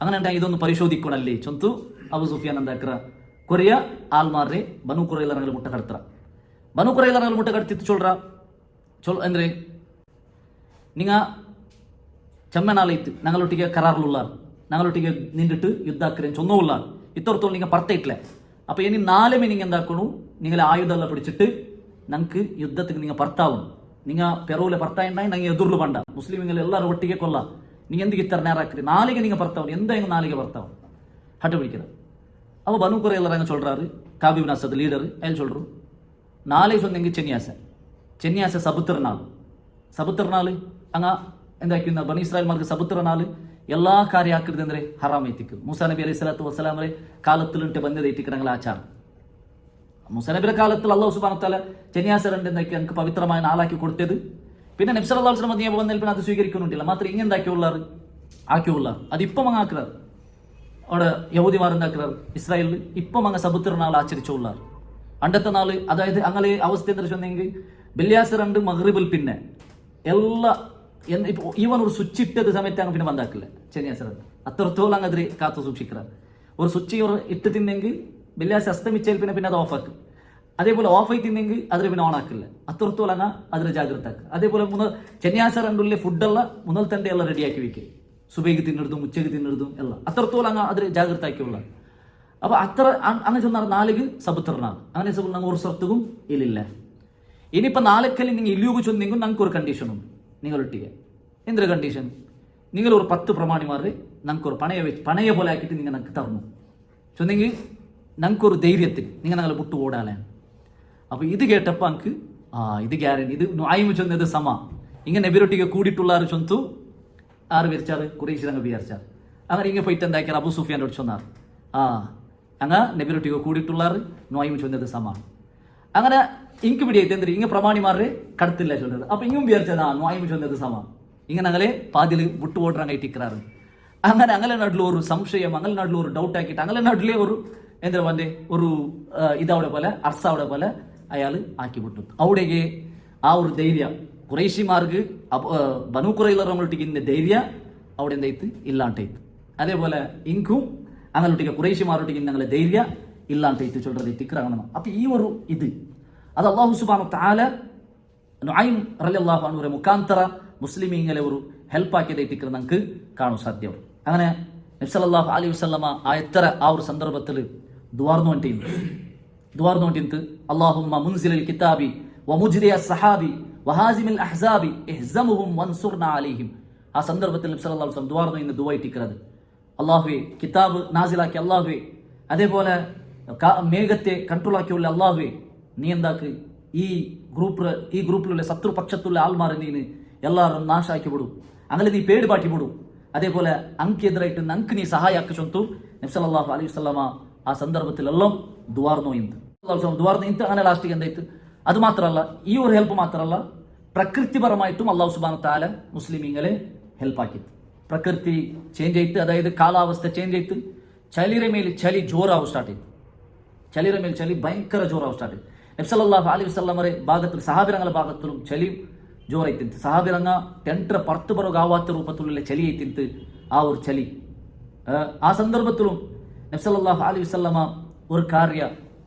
അങ്ങനെ ഉണ്ടായി ഇതൊന്ന് ಪರಿಶೋಧಿಕೊಳಲ್ಲಿ ಚೊಂತು ಅಬು ಸುಫಿಯಾನ್ ಅಂದಾಕ್ರ ಕೊರಿಯ ಆಲ್ಮಾರ್ರೆ ಬನು ಕುರೈಲರಂಗಲು ಮುಟ್ಟ ಕಡ್ತರ ಬನು ಕುರೈಲರಂಗಲು ಮುಟ್ಟ ಕಡ್ತಿತ್ತು ಅಂದ್ರೆ നിങ്ങ ചെമ്മനാലയിത്ത് ഞങ്ങളൊട്ടിಗೆ കരാറിലുള്ളാർ ഞങ്ങളൊട്ടിಗೆ നിന്നിട്ട് യുദ്ധാക്കരൻ ചൊന്നുള്ളാർ ഇത്തോടത്തോളം നിങ്ങൾ പറത്തിട്ടില്ല അപ്പോൾ ഇനി 4 നിങ്ങൾ എന്താക്കണു നിങ്ങൾ ആയുധമെല്ലാം പിടിച്ചിട്ട് ഞങ്ങൾക്ക് യുദ്ധത്തിൽ നിങ്ങൾ പറത്താവും നിങ്ങൾ പെറൂലെ പറത്തായിട്ടുണ്ടായി ഞങ്ങൾ എതിർಲು പണ്ട മുസ്ലിങ്ങൾ എല്ലാവരും ഒട്ടിಗೆ കൊല്ല നിങ്ങൾ എന്തിಗೆ ഇത്ര നേരാക്കി 4 നിങ്ങൾ പറത്താവും എന്തായാലും 4 പറത്താവും ഹട്ട് പിടിക്കുന്നത് അപ്പോൾ ബനു കുറൈലറങ്ങ சொல்றாரு കാബിബ് നസദ് ലീഡർ അയാൾ சொல்றു 4 சொன்னீங்க ചെന്യാസ സബുത്രനാൾ അങ്ങ എന്താക്കുന്ന ബനി ഇസ്രായേൽമാർക്ക് സബുത്രനാൾ എല്ലാ ಕಾರ್ಯ ಹಾಕಿದ್ರೆ ಅಂದ್ರೆ ಹರಾಮ್ ಐತಿಕ್ ಮೂಸಾ ನಬಿ ಅಲೈಹಿ ಸಲಾತು ವಸಲಾಮರೆ ಕಾಲത്തിലുണ്ട് ಬಂದದ ಐತಿಕ್രങ്ങൾ ആചാരം മൂസാ നബിയുടെ കാലത്തിൽ അല്ലാഹു സുബ്ഹാനഹു വ തആല ചെന്യാസ രണ്ട് എന്താക്കി നമുക്ക് പവിത്രമായ നാളാക്കി കൊടുത്തത് പിന്നെ നബി സല്ലല്ലാഹു അലൈഹി വസല്ലം മദീന വന്നതിൽ പിന്നെ അത് സ്വീകരിക്കുന്നില്ല മാത്രം ഇങ്ങനെ എന്താക്കിയുള്ളാർ ആക്കിയുള്ളാർ അതിപ്പം അങ്ങ് ആക്കുறார் അവിടെ യഹൂദിമാർ എന്താക്കുறாർ ഇസ്രായേലിൽ ഇപ്പം അങ്ങ് സബുത്രനാൾ ആചരിച്ചുള്ളാർ അണ്ടത്തെ നാള് അതായത് അങ്ങനെ അവസ്ഥ എന്താ വെച്ചെങ്കിൽ വെള്ളിയാഴ്ച 2 മഗ്രിബിൽ പിന്നെ എല്ലാ ഇപ്പോൾ ഈവൻ ഒരു സ്വിച്ച് ഇട്ടത് സമയത്ത് അങ്ങ് പിന്നെ ബന്ധാക്കില്ല ശനിയാഴ്ച 2 അത്രത്തോളം അങ്ങ് അതിൽ കാത്തു സൂക്ഷിക്കുക ഒരു സ്വിച്ച് ഇട്ട് തിന്നെങ്കിൽ വെള്ളിയാഴ്ച അസ്തമിച്ചാൽ പിന്നെ അത് ഓഫ് ആക്കും അതേപോലെ ഓഫ് ആയി തിന്നെങ്കിൽ അതിൽ പിന്നെ ഓൺ ആക്കില്ല അത്രത്തോളം അങ്ങ് അതിൽ ജാഗ്രത ആക്കുക അതേപോലെ ശനിയാഴ്ച 2 ഫുഡെല്ല മുതൽ തന്നെ എല്ലാം റെഡിയാക്കി വെക്കുക സുബൈക്ക് തിന്നെടുത്തും ഉച്ചയ്ക്ക് തിന്നെടുത്തും എല്ലാം അത്രത്തോളം അങ്ങ് അതിൽ ജാഗ്രത ആക്കിയുള്ള അപ്പോൾ അത്ര അങ്ങനെ ചെന്നാൽ 4 സബുത്രനാണ് അങ്ങനെ ഞങ്ങൾ ഒരു സ്ഥലത്തും ഇല്ലില്ല ഇനിയിപ്പോൾ 4 നിങ്ങൾ ഇല്ലൂക്ക് ചൊന്നെങ്കിൽ ഞങ്ങൾക്ക് ഒരു കണ്ടീഷൻ ഉണ്ട് നിങ്ങളൊട്ടിಗೆ എന്തൊരു കണ്ടീഷൻ നിങ്ങൾ ഒരു 10 പ്രമാണിമാർ ഞങ്ങൾക്കൊരു പണയ പോലെ ആക്കിയിട്ട് നിങ്ങൾ ഞങ്ങൾക്ക് തന്നു ചൊന്നെങ്കിൽ ഞങ്ങൾക്കൊരു ധൈര്യത്തിൽ നിങ്ങൾ ഞങ്ങൾ വിട്ടു ഓടാനാണ് അപ്പോൾ ഇത് കേട്ടപ്പോൾ എനിക്ക് ഇത് ഗ്യാരണ്ടി ഇത് ആയിമ ചൊന്നത് സമ ഇങ്ങനെ നബിരൊട്ടിಗೆ കൂടിയിട്ടുള്ളാർ ചൊന്തു ആറ് വിചാരിച്ചാർ കുറേശ്ശി ഞങ്ങൾ വിചാരിച്ചാർ അങ്ങനെ ഇങ്ങനെ പോയിട്ട് എന്താക്കിയാൽ അബു സുഫിയാൻ്റെ ചൊന്നാർ അങ്ങ് നബിരൊട്ടിಗೆ കൂടിയിട്ടുള്ളാർ നോയിമ ചൊന്നത് സമ അങ്ങനെ ഇങ്ക് പിടിയായിട്ട് എന്തിരി ഇങ്ങനെ പ്രമാണിമാരെ കടത്തില്ല ചൊന്നത് അപ്പോൾ ഇങ്ങും വിചാരിച്ചതാ നോയിമ ചൊന്നത് സമ ഇങ്ങനെ ഞങ്ങളെ പാതിൽ വിട്ടു ഓടാനായിട്ട് ഇക്കറാറ് അങ്ങനെ അങ്ങനെ നാട്ടിൽ ഒരു സംശയം അങ്ങനെ നാട്ടിൽ ഒരു ഡൗട്ട് ആക്കിയിട്ട് അങ്ങനെ നാട്ടിലെ ഒരു എന്താ പറഞ്ഞേ ഒരു ഇതവിടെ പോലെ അർസാവിടെ പോലെ അയാൾ ആക്കി വിട്ടു അവിടേക്ക് ആ ഒരു ധൈര്യ കുറേശ്ശിമാർക്ക് ബനു കുറൈലറൊട്ടിക്ക് ഇന്ന ധൈര്യ അവിടെ എന്തായിട്ട് ഇല്ലാണ്ടായിട്ട് അതേപോലെ ഇങ്കും അങ്ങനൊട്ടിക്ക് കുറേശ്ശിമാരൊട്ടിക്ക് ഞങ്ങളെ ധൈര്യ ഇല്ലാണ്ടായിട്ട് ചൊല്ലത് തിക്കറാകണം അപ്പം ഈ ഒരു ഇത് അത് അല്ലാഹു സുബ്ഹാനഹു വ തആല നുഐം റളിയല്ലാഹു അൻഹുവിന്റെ മുഖാന്തര മുസ്ലിമീങ്ങളെ ഒരു ഹെൽപ്പ് ആക്കിയതായിട്ട് നമുക്ക് കാണാൻ സാധ്യം അങ്ങനെ നബി സല്ലല്ലാഹു അലൈഹി വസല്ലമ ആ ഒരു സന്ദർഭത്തിൽ ദ്വാർന്നുകൊണ്ടിരുന്ന് അല്ലാഹുമ്മ മുൻസിലൽ കിതാബി വമുജ്രിയ സഹാബി വഹാസിമിൽ അഹ്സാബി ഇഹ്സമുഹും വൻസുർനാ അലൈഹിം ആ സന്ദർഭത്തിൽ നബി സല്ലല്ലാഹു അലൈഹി വസല്ലം ദ്വാർന്നു ഇന്ന് ദുആയിട്ടിരിക്കുന്നത് അല്ലാഹുവേ കിതാബ് നാസിലാക്കി അല്ലാഹുവേ അതേപോലെ മേഘത്തെ കൺട്രോൾ ആക്കിയുള്ള അല്ലാഹുവേ നീ എന്താക്ക് ഈ ഗ്രൂപ്പിലുള്ള ശത്രുപക്ഷത്തുള്ള ആൾമാരെ നീ എല്ലാവരും നാശാക്കി വിടും അങ്ങനെ നീ പേട് പാട്ടി വിടും അതേപോലെ അങ്കെതിരായിട്ട് ഞങ്ങൾക്ക് നീ സഹായാക്കി ചൊന്തു നബി സല്ലല്ലാഹു അലൈഹി വസല്ലമ ആ സന്ദർഭത്തിലെല്ലാം ദ്വാർന്നു ഇന്ത് അങ്ങനെ ലാസ്റ്റിക്ക് എന്തായിട്ട് അത് മാത്രമല്ല ഈ ഒരു ഹെൽപ്പ് മാത്രമല്ല പ്രകൃതിപരമായിട്ടും അല്ലാഹു സുബ്ഹാനഹു വ തആല മുസ്ലിമീങ്ങളെ ഹെൽപ്പാക്കിയത് പ്രകൃതി ചേഞ്ച് ആയിട്ട് അതായത് കാലാവസ്ഥ ചേഞ്ച് ആയിട്ട് ചലിയുടെ മേൽ ചലി ജോറാവും സ്റ്റാർട്ട് ചെയ്തു ചലിയുടെ മേൽ ചലി ഭയങ്കര ജോറാവും സ്റ്റാർട്ട് ചെയ്തു നബി സല്ലല്ലാഹു അലൈഹി വസല്ലമയുടെ ഭാഗത്തിൽ സഹാബിറങ്ങളുടെ ഭാഗത്തിലും ചലി ജോറായിത്തിಂತು സഹാബിറങ്ങ ടെൻട്ര പർത്ത് ബറുകാവാത്ത രൂപത്തിലുള്ള ചലി ആയിത്തിಂತು ആ ഒരു ചലി ആ സന്ദർഭത്തിലും നബി സല്ലല്ലാഹു അലൈഹി വസല്ലമ ഒരു കാര്യ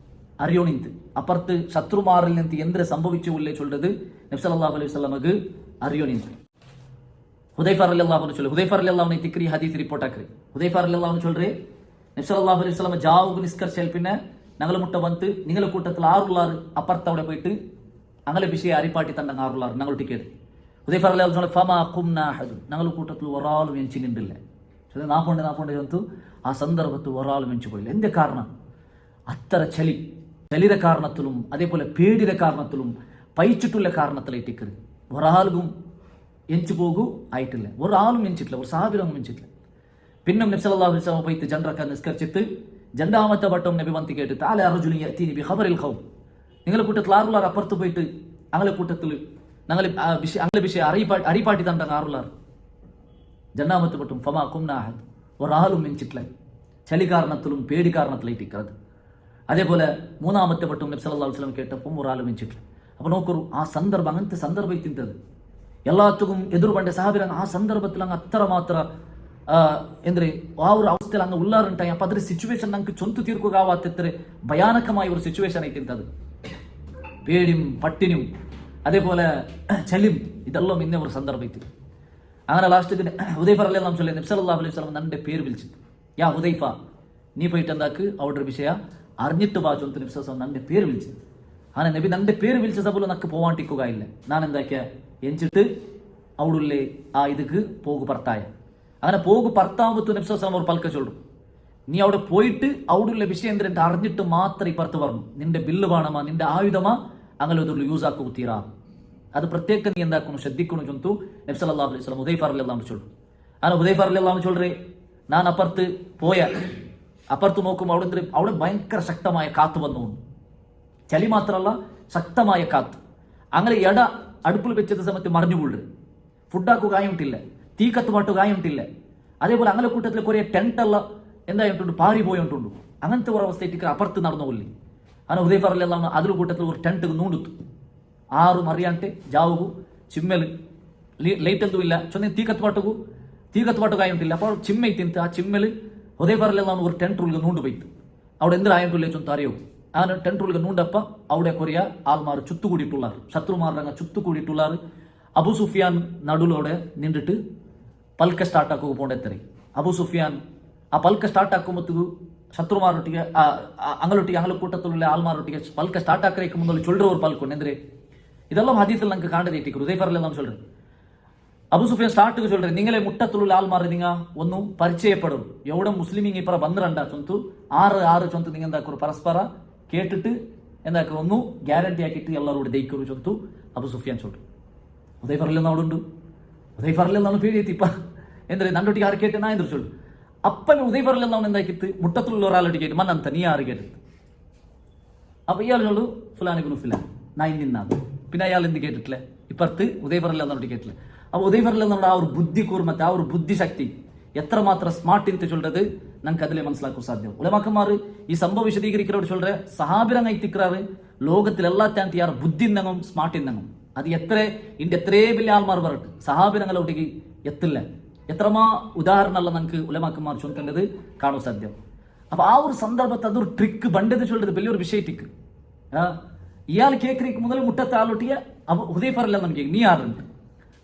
അറിയോണിಂತು അപ്പുറത്ത് ശത്രുമാരിൽ നിന്ന് എന്ത് സംഭവിച്ചുല്ലേ ചൊല്ലത് നബി സല്ലല്ലാഹു അലൈഹി വസല്ലമക്ക് അറിയോണിಂತು ഹുദൈഫ റളിയല്ലാഹു അൻഹു ചൊല്ലു ഹുദൈഫ റളിയല്ലാഹു അൻഹു തിക്രി ഹദീസ് റിപ്പോർട്ട് ആക്കി ഹുദൈഫ റളിയല്ലാഹു അൻഹു ചൊല്ലറേ നബി സല്ലല്ലാഹു അലൈഹി വസല്ലമ ജാവുക നിസ്കർശൽ പിന്നെ ഞങ്ങളെ മുട്ട വന്ന് നിങ്ങളുടെ കൂട്ടത്തിൽ ആറുള്ളാർ അപ്പുറത്ത് അവിടെ പോയിട്ട് അങ്ങനെ വിഷയം അരിപ്പാട്ടി തണ്ടങ്ങ് ആറുള്ളാർ ഞങ്ങൾ ടിക്കറ്റ് ഹുദൈഫ റളിയല്ലാഹു അൻഹു ഫമാ ഖുംനാ അഹദ് ഞങ്ങളുടെ കൂട്ടത്തിൽ ഒരാളും എഞ്ചിനിണ്ടില്ല നാപ്പോണ്ട് ചൊന്തു ആ സന്ദർഭത്തിൽ ഒരാളും എഞ്ചു പോയില്ല എന്ത് കാരണം അത്ര ചലിയുടെ കാരണത്തിലും അതേപോലെ പേടിയുടെ കാരണത്തിലും പയിച്ചിട്ടുള്ള കാരണത്തിലേറ്റിക്കരുത് ഒരാൾക്കും എഞ്ചു പോകൂ ആയിട്ടില്ല ഒരാളും എഞ്ചിട്ടില്ല ഒരു സഹാബിരൊന്നും എഞ്ചിട്ടില്ല പിന്നെ നബി സല്ലല്ലാഹു അലൈഹി വസല്ലം പോയിട്ട് ജനറൊക്കെ നിസ്കരിച്ചിട്ട് രണ്ടാമത്തെ വട്ടം നബി വന്ന് കേട്ടിട്ട് ആല റജുലി യഅതീനി ബി ഖബറിൽ ഖൗം നിങ്ങളുടെ കൂട്ടത്തിൽ ആറുള്ളാർ അപ്പുറത്ത് പോയിട്ട് ഞങ്ങളെ കൂട്ടത്തിൽ ഞങ്ങളെ വിഷയം അരിപ്പാട്ടി തണ്ടങ്ങ് ആറുള്ളാർ രണ്ടാമത്തെ വട്ടം ഫമാ ഖുംനാ അഹദ് ഒരാളും എഞ്ചിട്ടില്ല ചലി കാരണത്തിലും പേടി കാരണത്തിലേറ്റിക്കരുത് അതേപോലെ മൂന്നാമത്തെ വട്ടം നബി സല്ലല്ലാഹു അലൈഹി വസല്ലം കേട്ടപ്പോൾ ഒരാളും എഞ്ചിട്ടില്ല അപ്പോൾ നോക്കൂ ആ സന്ദർഭം അങ്ങനത്തെ സന്ദർഭം തിന്തത് ಎಲ್ಲಾತಗೂ ಎದುರು ಬಂಡೆ ಸಹಾಬಿರಂಗ ಆ ಸಂದರ್ಭത്തിൽ അങ്ങ് അത്രമാത്ര ആ ഒരു അവസ്ഥയിൽ അങ്ങ് ഉള്ളാറുണ്ടായി. അപ്പൊ അതൊരു സിറ്റുവേഷൻ നമുക്ക് ചൊന്തു തീർക്കുകയാവാത്തത്ര ഭയാനകമായ ഒരു സിറ്റുവേഷൻ ആയിട്ടിരുന്നത്. പേടിയും പട്ടിനും അതേപോലെ ചലിയും ഇതെല്ലാം ഇന്ന ഒരു സന്ദർഭം ഇತ್ತು. അങ്ങനെ ലാസ്റ്റ് ഹുദൈഫ റളിയല്ലാഹു അൻഹു നബി സല്ലല്ലാഹു അലൈഹി വസല്ലം നന്റെ പേര് വിളിച്ചു, യാ ഹുദൈഫ നീ പോയിട്ട് എന്താക്ക് അവിടെ വിഷയ അറിഞ്ഞിട്ട് വാ ചൊന്തു നബി സല്ലല്ലാഹു നന്റെ പേര് വിളിച്ചു. അങ്ങനെ നബി നന്റെ പേര് വിളിച്ച സഭയിൽ നക്ക് പോവാണ്ടിക്കുകയില്ല. ഞാൻ എന്താക്കിയ എഞ്ചിട്ട് അവിടുള്ളേ ആ ഇതുക്ക് പോകു ഭർത്തായ. അങ്ങനെ പോകു ഭർത്താവത്ത് നബി സല്ലല്ലാഹു അവർ പൽക്ക ചൊല്ലും, നീ അവിടെ പോയിട്ട് അവിടുള്ള വിഷയം എന്തിട്ട് അറിഞ്ഞിട്ട് മാത്രം ഇപ്പുറത്ത് പറഞ്ഞു, നിന്റെ ബില്ല് വേണമാ നിന്റെ ആയുധമാ അങ്ങനെ ഒരു യൂസ് ആക്കു തീരാ, അത് പ്രത്യേക നീ എന്താക്കുന്നു ശ്രദ്ധിക്കുന്നു ചൊന്തു നബി സല്ലല്ലാഹു അലൈഹി വസല്ലം ഹുദൈഫ റളിയല്ലാഹു അൻഹു ചൊല്ലും. അങ്ങനെ ഹുദൈഫ റളിയല്ലാഹു അൻഹു ചൊല്ലറേ, ഞാൻ അപ്പുറത്ത് പോയ അപ്പുറത്ത് നോക്കുമ്പോൾ അവിടെ ഭയങ്കര ശക്തമായ കാത്ത് വന്നു, ചലി മാത്രമല്ല ശക്തമായ കാത്ത്. അങ്ങനെ എട അടുപ്പിൽ വെച്ചത് സമയത്ത് മറിഞ്ഞുകൊള്ളു, ഫുഡാക്കു കായുണ്ടില്ല, തീ കത്തുപാട്ടു കായുണ്ടില്ല. അതേപോലെ അങ്ങനെ കൂട്ടത്തിൽ കുറേ ടെൻറ്റല്ല എന്തായിട്ടുണ്ട് പാറി പോയിട്ടുണ്ടു. അങ്ങനത്തെ ഒരു അവസ്ഥയ്ക്ക് അപ്പുറത്ത് നടന്നു കൊല്ലി. അങ്ങനെ ഹുദൈഫ റളിയല്ലാഹു അൻഹു അതിൽ കൂട്ടത്തിൽ ഒരു ടെൻറ്റ് നൂണ്ടുത്തു, ആറും അറിയാണ്ട് ജാവുകു ചിമ്മൽ ലൈറ്റ് എന്തും ഇല്ല ചൊന്നി തീ കത്തുപാട്ടു കായുണ്ടില്ല. അപ്പോൾ ചിമ്മ തിಂತ ആ ചിമ്മൽ ഹുദൈഫ റളിയല്ലാഹു അൻഹു ഒരു ടെൻറ്റ് ഉള്ളിൽ നൂണ്ടു പോയിತ್ತು. അവിടെ എന്തിനായിട്ടില്ല ചൊന്ತ അറിയോ, അങ്ങനെ ടെൻറ്റ് ഉള്ളിൽ നൂണ്ടಪ್ಪ അവിടെ കൊറിയ ആൾമാർ ചുത്തുകൂടിയിട്ടുള്ളാറ്, ശത്രുമാരുടെ ചുത്തുകൂടിയിട്ടുള്ളാറ്. അബു സുഫിയാൻ നടുലോടെ നിന്നിട്ട് പൽക്ക സ്ಟಾರ್ಟ್ ಆಕೋ പോണ്ടെത്തറി. അബു സുഫിയാൻ ആ പൽക്ക ಸ್ಟಾರ್ಟ್ ആക്കുമ്പോഴത്തേക്ക് ശത്രുമാരൊട്ടിಗೆ ಅಂಗಲೊಟ್ಟಿಗೆ ಅಂಗಲ ಕೂಟത്തുള്ള ആൾമാരൊട്ടിಗೆ പൽക്ക ಸ್ಟಾರ್ಟ್ ആക്കറേക്ക് മുന്നോട്ട് ചൊല്ലുற ഒരു പൽക്കൊண்டு എന്തിരെ ഇതെല്ലാം ഹദീസിൽ നമുക്ക് കാണേണ്ടിയിരിക്കും. ഹുദൈഫ റളിയല്ലാഹു അൻഹു ചൊല്ലുறது അബു സുഫിയാൻ സ്ಟಾರ್ಟ್ಗೆ ചൊല്ലുறது, നിങ്ങളെ മുട്ടത്തുള്ള ആൾമാർ നിങ്ങൾ ഒന്നും പരിചയപ്പെടും, എവിടെ മുസ്ലിമിങ് ഇപ്പറ ಬಂದ್ರಂಡ ചൊന്തു ആറ് ചൊന്തു നിങ്ങൾ എന്താക്കും പരസ്പര കേട്ടിട്ട് എന്താക്കും ഒന്ന് ഗ്യാരണ്ടി ആക്കിയിട്ട് എല്ലാവരോട് ദയിക്കൊരു ചൊന്തു അബു സുഫിയാൻ ചൊല്ലും. ഹുദൈഫ റളിയല്ലാഹു അൻഹു ഉണ്ട്, ഹുദൈഫ റളിയല്ലാഹു അൻഹു പേടി ഇപ്പ എന്തിനാ നണ്ടൊട്ടിಗೆ ആറ് കേട്ട് ನಾ ಎಂದ್ರು ചൊല്ലും. അപ്പൻ ഹുദൈഫ റളിയല്ലാഹു അൻഹു എന്താക്കിത്ത് മുട്ടത്തുള്ള ഒരാളൊട്ടി കേട്ട് മന്നಂತ നീ ആറ് കേട്ടത്. അപ്പൊ ഇയാൾ ചൊല്ലു ഫുലാൻ ഇബ്നു ഫുലാൻ നാ ഇന്നാണ്. പിന്നെ അയാൾ എന്ത് കേട്ടിട്ടില്ല, ഇപ്പുറത്ത് ഹുദൈഫ റളിയല്ലാഹു അൻഹു കേട്ടില്ല. അപ്പൊ ഹുദൈഫ റളിയല്ലാഹു അൻഹു ആ ഒരു ബുദ്ധി കൂർമത്തെ ആ ഒരു ബുദ്ധിശക്തി എത്രമാത്രം സ്മാർട്ട് എന്ന് ചൊല്ലത് നമുക്ക് അതിലെ മനസ്സിലാക്കാൻ സാധ്യം. ഉലമാക്കന്മാർ ഈ സംഭവം വിശദീകരിക്കുന്നവർ ചൊല്ലറെ സഹാബിരങ്ങ എത്തിക്കാറ് ലോകത്തിൽ എല്ലാ താൻ യാർ ബുദ്ധി ഇന്നങ്ങും സ്മാർട്ട് ഇന്നങ്ങും അത് എത്രേ വലിയ ആൾമാർ പറഞ്ഞിട്ട് സഹാബിരങ്ങളൊട്ടിക്ക് എത്തില്ല. എത്രമാ ഉദാഹരണമല്ല നമുക്ക് ഉലമാക്കന്മാർ ചൊല്ലേണ്ടത് കാണാൻ സാധ്യം. അപ്പൊ ആ ഒരു സന്ദർഭത്തെ അതൊരു ട്രിക്ക് ബണ്ടത് ചൊല്ലത് വലിയൊരു വിഷയ ട്രിക്ക്. ഇയാൾ കേൾക്കറിക്ക് മുതൽ മുട്ടത്തെ ആളൊട്ടിയ ഹുദൈഫ റളിയല്ലാഹു അൻഹു നീ ആറുണ്ട്.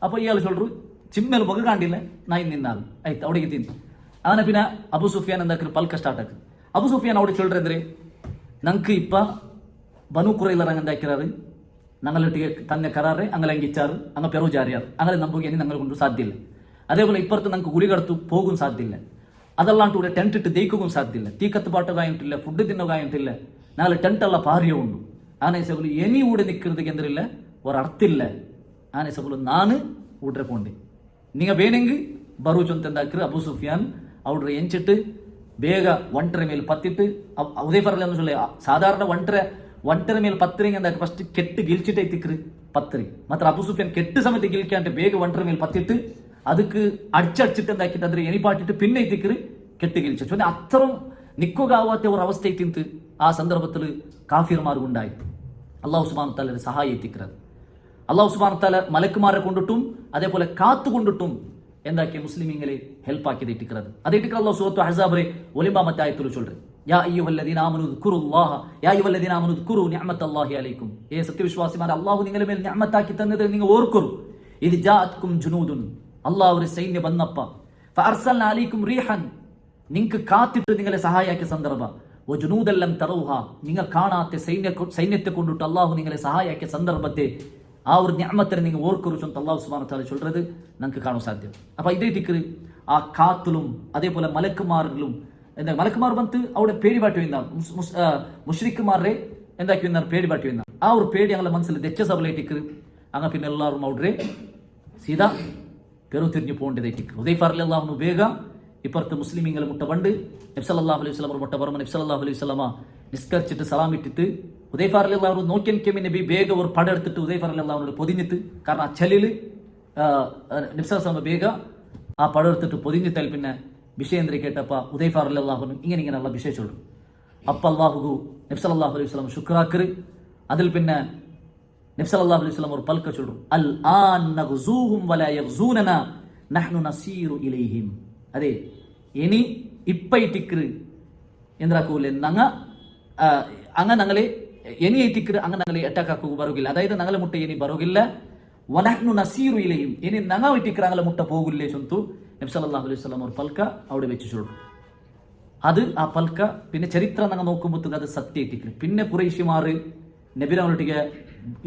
അപ്പൊ ഇയാൾ ചൊല്ലു ചിമ്മൽ മുഖ കാണ്ടില്ല നാ നിന്നാൾ ആಯ್ತು അവിടേക്ക് തിന്നു. അങ്ങനെ പിന്നെ അബു സുഫിയാൻ എന്താക്കി പൽക്ക സ്ಟಾರ್ಟ್ ആക്കി. അബു സുഫിയാൻ അവിടെ ചൊല്ലറെ എന്തിരെ ഞങ്ങൾക്ക് ഇപ്പ ബനു കുറയിലറങ്ങ എന്താക്കിറാറ് ഞങ്ങളൊട്ടിಗೆ തന്നെ കരാറ് അങ്ങനെ അങ്കിച്ചാറ് അങ്ങ് പെറു ജാരിയാറ് അങ്ങനെ നമുക്ക് ഇനി ഞങ്ങളെ കൊണ്ട് സാധ്യമില്ല. അതേപോലെ ഇപ്പുറത്ത് ഞങ്ങൾക്ക് ഗുളി കടത്തു പോകും സാധ്യമില്ല, അതല്ലാണ്ട് ഇവിടെ ടെൻറ്റ് ഇട്ട് ദയിക്കുകയും സാധ്യമില്ല, തീ കത്തുപാട്ട് കായുണ്ടില്ല, ഫുഡ് തിന്നോ കായുണ്ടില്ല, നാളെ ടെൻറ്റ് ಎಲ್ಲ പാറിയോ ഉണ്ട്. ആനെ സബുല് ഇനി ഇവിടെ നിൽക്കുന്നതിക്ക് എന്തില്ല ഒരു അർത്ഥമില്ല. ആനെ സബുല് നാന് ഊട്രെ പോണ്ടേ നീങ്ങ വേണമെങ്കിൽ ബറു ചൊಂತ എന്താക്കി അബു സുഫിയാൻ അവിടെ എഞ്ചിട്ട് ಬೇಗ ಒಂಟರ ಮೇಲೆ ಪತ್ತಿಟ್ಟು ಹುದೈಫ റളിയല്ലാഹു അൻഹു ചൊല്ലേ സാധാരണ ಒಂಟರ ಮೇಲೆ ಪತ್ತರಿಂಗ್ എന്താക്കി ഫസ്റ്റ് കെട്ട് ഗിൽച്ചിട്ട് എത്തിക്കറ് പത്തറി മാത്ര അബു സുഫിയാൻ കെട്ട് സമയത്ത് ഗിൽക്കാണ്ട് ಬೇಗ ಒಂಟರ ಮೇಲೆ പത്തിട്ട് ಅದಕ್ಕೆ അടിച്ചടിച്ചിട്ട് എന്താക്കിട്ട് അതിൽ എണിപ്പാട്ടിട്ട് പിന്നെ എത്തിക്കറ് കെട്ട് ഗിൽച്ചു ചൊന്നെ അത്രയും നിക്കുകയാവാത്ത ഒരു അവസ്ഥ എത്തിന്ത് ആ സന്ദർഭത്തിൽ കാഫിർമാർക്കുണ്ടായി. അല്ലാഹു സുബ്ഹാനഹു വ തആല സഹായം എത്തിക്കുന്നത് അല്ലാഹു സുബ്ഹാനഹു വ തആല മലക്കുമാരെ കൊണ്ടിട്ടും അതേപോലെ കാത്തുകൊണ്ടിട്ടും എന്താക്കി മുസ്ലിമീങ്ങളെ ഹെൽപ്പ് ആക്കി ഇട്ടിക്കുന്നത്. അത് ഇട്ടിട്ട് അല്ലാഹു സൂറത്തു അഹ്സാബിലെ ഒലിമ്പാമത്തെ ആയത്തിൽ ചൊല്ലുന്നത് യാ അയ്യുഹല്ലദീന ആമനു ദുക്കുറുല്ലാഹ യാ അയ്യുഹല്ലദീന ആമനു ദുക്കുറു നിഅമത്തല്ലാഹി അലൈക്കും. സത്യവിശ്വാസിമാരെ അല്ലാഹു നിങ്ങളുടെ മേൽ നിഅമത്താക്കി തന്നത് നിങ്ങൾ ഓർക്കൂ. ഇത് ജാഅത്കും ജുനൂദുൻ അല്ലാഹു ഒരു സൈന്യം വന്നപ്പ ഫഅർസൽനാ അലൈക്കും റീഹൻ നിങ്ങൾക്ക് കാത്തിട്ട് നിങ്ങളെ സഹായിയാക്കിയ സന്ദർഭം വജുനൂദല്ലം തറൗഹ നിങ്ങൾ കാണാത്ത സൈന്യത്തെ കൊണ്ടിട്ട് അല്ലാഹു നിങ്ങളെ സഹായിയാക്കിയ സന്ദർഭത്തെ ആ ഒരു നിഅമത്തിനെ നിങ്ങൾ ഓർക്കൂ ചൊന്ത അല്ലാഹു സുബ്ഹാനഹു വ തആല ചൊല്ലുന്നത് നമുക്ക് കാണാൻ സാധ്യം. അപ്പൊ ഇതേ ദിക്ർ ആ കാത്തിലും അതേപോലെ മലക്കുമാരിലും എന്താ മലക്കുമാർ ಬಂತು അവിടെ പേടിപാട്ടി വന്നാണ് മുശ്രിക്കുമാരെ എന്താക്കി വന്നാണ് പേടിപാട്ടി വന്നാണ്. ആ ഒരു പേടി ഞങ്ങളുടെ മനസ്സിൽ തെച്ച സബലൈറ്റിക്ക് അങ്ങ് പിന്നെ എല്ലാവരും അവിടെ സീതാ പെരു തിരിഞ്ഞു പോകേണ്ടതായിട്ട് ഹുദൈഫ റളിയല്ലാഹു അൻഹു ಬೇಗ ഇപ്പുറത്ത് മുസ്ലിമീങ്ങളെ മുട്ട പണ്ട് നബി സല്ലല്ലാഹു അലൈഹി വസല്ലം മുട്ട പറമ്പ് നബി സല്ലല്ലാഹു അലൈഹി വസല്ലമ നിസ്കരിച്ചിട്ട് സലാം ഇട്ടിട്ട് ഹുദൈഫ റളിയല്ലാഹു അൻഹു നോക്കിയ നബി ಬೇಗ ഒരു പടെടുത്തിട്ട് ഹുദൈഫ റളിയല്ലാഹു അൻഹു പൊതിഞ്ഞിട്ട് കാരണം ആ ചലിൽ നബി സല്ലല്ലാഹു അലൈഹി വസല്ലം ಬೇಗ ആ പടെടുത്തിട്ട് പൊതിഞ്ഞിട്ടാൽ പിന്നെ വിഷയേന്ദ്ര കേട്ടപ്പ ഹുദൈഫ റളിയല്ലാഹു അൻഹു ഇങ്ങനെയുള്ള വിഷയിച്ചുള്ളൂ. അപ്പൊ അല്ലാഹു നബി സല്ലല്ലാഹു അലൈഹി വസല്ലം ശുക്രാക്കർ അതിൽ പിന്നെ നബി സല്ലല്ലാഹു അലൈഹി വസല്ലം ഒരു പൽക്ക ചൊല്ലും, അൽ ആൻ നഗ്സൂഹും വലാ യഗ്സൂനനാ നഹ്നു നസീറു ഇലൈഹിം. അതെ, ഇനി ഇപ്പൈറ്റിക്കറ് എന്താക്കൂലെ ഞങ്ങളെ ഇനി ಐತಿಕ್ರು ಅಂಗ ನಗಲೆ ಅಟ್ಯಾಕ್ ಹಾಕುವ ಬರೋಗಿಲ್ಲ. ಅದಾയത് ನಗಲ ಮುಟ್ಟ ಏನಿ ಬರೋಗಿಲ್ಲ. ವನಹ್ನು ನಸೀರು ಇಲೈಹಿಂ, ഇനി ഞങ്ങൾ ഇട്ടിക്കറ് അങ്ങല മുട്ട പോകില്ലേ ചൊന്തു നബി സല്ലല്ലാഹു അലൈഹി വസല്ലം ഒരു പൽക്ക അവിടെ വെച്ച് ചൊല്ലും. അത് ആ പൽക്ക പിന്നെ ചരിത്രം ഞങ്ങൾ നോക്കുമ്പോൾ അത് സത്യ ഇട്ടിക്കറ്. പിന്നെ ഖുറൈശിമാർ നബിരവനൊട്ടിಗೆ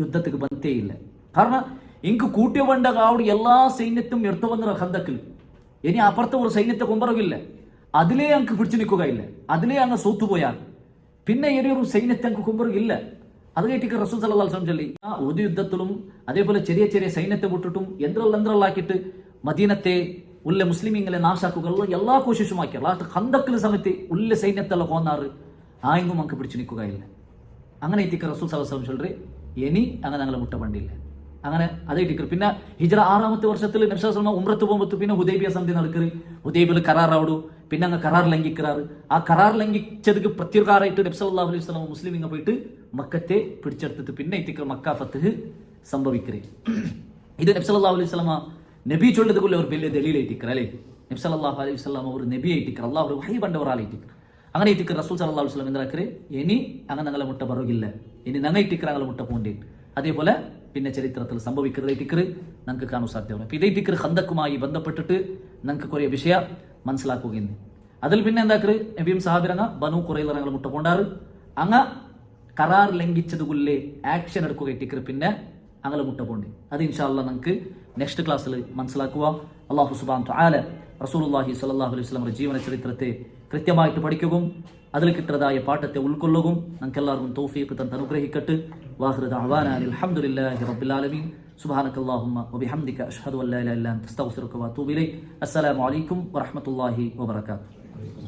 ಯುದ್ಧಕ್ಕೆ ಬಂತೇ ಇಲ್ಲ. കാരണം എനിക്ക് കൂട്ടിയ ಬಂಡ അവിടെ എല്ലാ സൈന്യത്തും എടുത്തു വന്ന ഹന്തക്കിൽ ഇനി അപ്പുറത്തെ ഒരു സൈന്യത്തെ കൊമ്പറകില്ല. അതിലേ അങ്ങ് പിടിച്ചു നിൽക്കുകയില്ല. അതിലേ അങ്ങ് സോത്തുപോയാൽ പിന്നെ ഈ ഒരു സൈന്യത്തെ അങ്ങ് കൊമ്പറകില്ല. അത് കേട്ടിക്ക് റസൂൽ സല്ലല്ലാഹു അലൈഹി വസല്ലം ചൊല്ലി, ആ ഒരു യുദ്ധത്തിലും അതേപോലെ ചെറിയ ചെറിയ സൈന്യത്തെ വിട്ടിട്ടും യന്ത്രങ്ങളാക്കിയിട്ട് മദീനത്തെ ഉള്ള മുസ്ലിമീങ്ങളെ നാശാക്കുക എല്ലാ കോശിഷുമാക്കിയ ലാസ്റ്റ് ഹന്തക്കിൽ സമയത്ത് ഉള്ള സൈന്യത്തെಲ್ಲ കൊന്നാറ് ആയെങ്കും നമുക്ക് പിടിച്ചു നിൽക്കുകയില്ല. അങ്ങനെ എത്തിക്ക റസൂൽ സല്ലല്ലാഹു അലൈഹി വസല്ലം ചൊല്ലി, ഇനി അങ്ങനെ ഞങ്ങളെ മുട്ട പണ്ടില്ല. അങ്ങനെ അതേ ടിക്കറ്. പിന്നെ ഹിജ്റ 6ാമത്തെ വർഷത്തിൽ നബി സല്ലല്ലാഹു അലൈഹി വസല്ലം ഉംറത്ത് പോകുമ്പോൾ പിന്നെ ഹുദൈബിയ സന്ധി നടക്കറ്. ഹുദൈബിയിൽ കരാറാവടു. പിന്നെ അങ്ങ് കരാർ ലംഘിക്കാറ്. ആ കരാർ ലംഘിച്ചതിക്ക് പ്രത്യുകാരായിട്ട് നബി സല്ലല്ലാഹു അലൈഹി വസല്ലം മുസ്ലിം പോയിട്ട് മക്കത്തെ പിടിച്ചെടുത്തിട്ട് പിന്നെ എത്തിക്കർ മക്ക ഫത്ഹ് സംഭവിക്കറേ. ഇത് നബി സല്ലല്ലാഹു അലൈഹി വസല്ലം നബി ചൊല്ലതുകൊള്ള ഒരു വലിയ ദലീലായിട്ടിക്കർ അല്ലേ. നബി സല്ലല്ലാഹു അലൈഹി വസല്ലം ഒരു നബി ആയിട്ടിക്കർ, അള്ളാഹു വഹി ബണ്ടവറായിട്ടിക്കർ. അങ്ങനെ ഇത്തിക്കർ റസൂൽ സല്ലല്ലാഹു അലൈഹി വസല്ലം എന്താക്കറേ, ഇനി അങ്ങനെ ഞങ്ങളെ മുട്ട ബರೋಗಿಲ್ಲ, ഇനി ഞങ്ങൾ ഇട്ടിക്കർ ഞങ്ങളെ മുട്ട പോണ്ടേ. അതേപോലെ പിന്നെ ചരിത്രത്തിൽ സംഭവിക്കുന്നത് ടിക്കറ് നമുക്ക് കാണാൻ സാധ്യമാണ്. അപ്പൊ ഇതേ ടിക്കർ ഹന്തക്കുമായി ബന്ധപ്പെട്ടിട്ട് നമുക്ക് കുറെ വിഷയ മനസ്സിലാക്കുകയാണ്. അതിൽ പിന്നെ എന്താക്കറ്, നബിയും സഹാബിരങ്ങ ബനു ഖുറൈള ഞങ്ങൾ മുട്ട പോണ്ടാറ്. അങ്ങ കരാർ ലംഘിച്ചതുകൊള്ളേ ആക്ഷൻ എടുക്കുക ടിക്കർ പിന്നെ അങ്ങനെ മുട്ട പോണ്ടേ. അത് ഇൻഷാ അല്ലാഹ് നമുക്ക് നെക്സ്റ്റ് ക്ലാസ്സിൽ മനസ്സിലാക്കുക. അല്ലാഹു സുബ്ഹാനഹു വ തആല റസൂലുള്ളാഹി സ്വല്ലല്ലാഹു അലൈഹി വസല്ലം ജീവന ചരിത്രത്തെ കൃത്യമായിട്ട് പഠിക്കുകയും അതിൽ കിട്ടുന്നതായ പാഠത്തെ ഉൾക്കൊള്ളുകയും നമുക്ക് എല്ലാവർക്കും തൗഫീഖ് തന്ന് അനുഗ്രഹിക്കട്ടെ. വാഖിറു ദഅവാനാ അൽഹംദുലില്ലാഹി റബ്ബിൽ ആലമീൻ. സുബ്ഹാനകല്ലാഹുമ്മ വബിഹംദിക അഷ്ഹദു അൻ ലാ ഇലാഹ ഇല്ല അൻത അസ്തഗ്ഫിറുക വഅതൂബു ഇലൈക്. അസ്സലാമു അലൈക്കും വറഹ്മത്തുള്ളാഹി വബറകാതുഹു.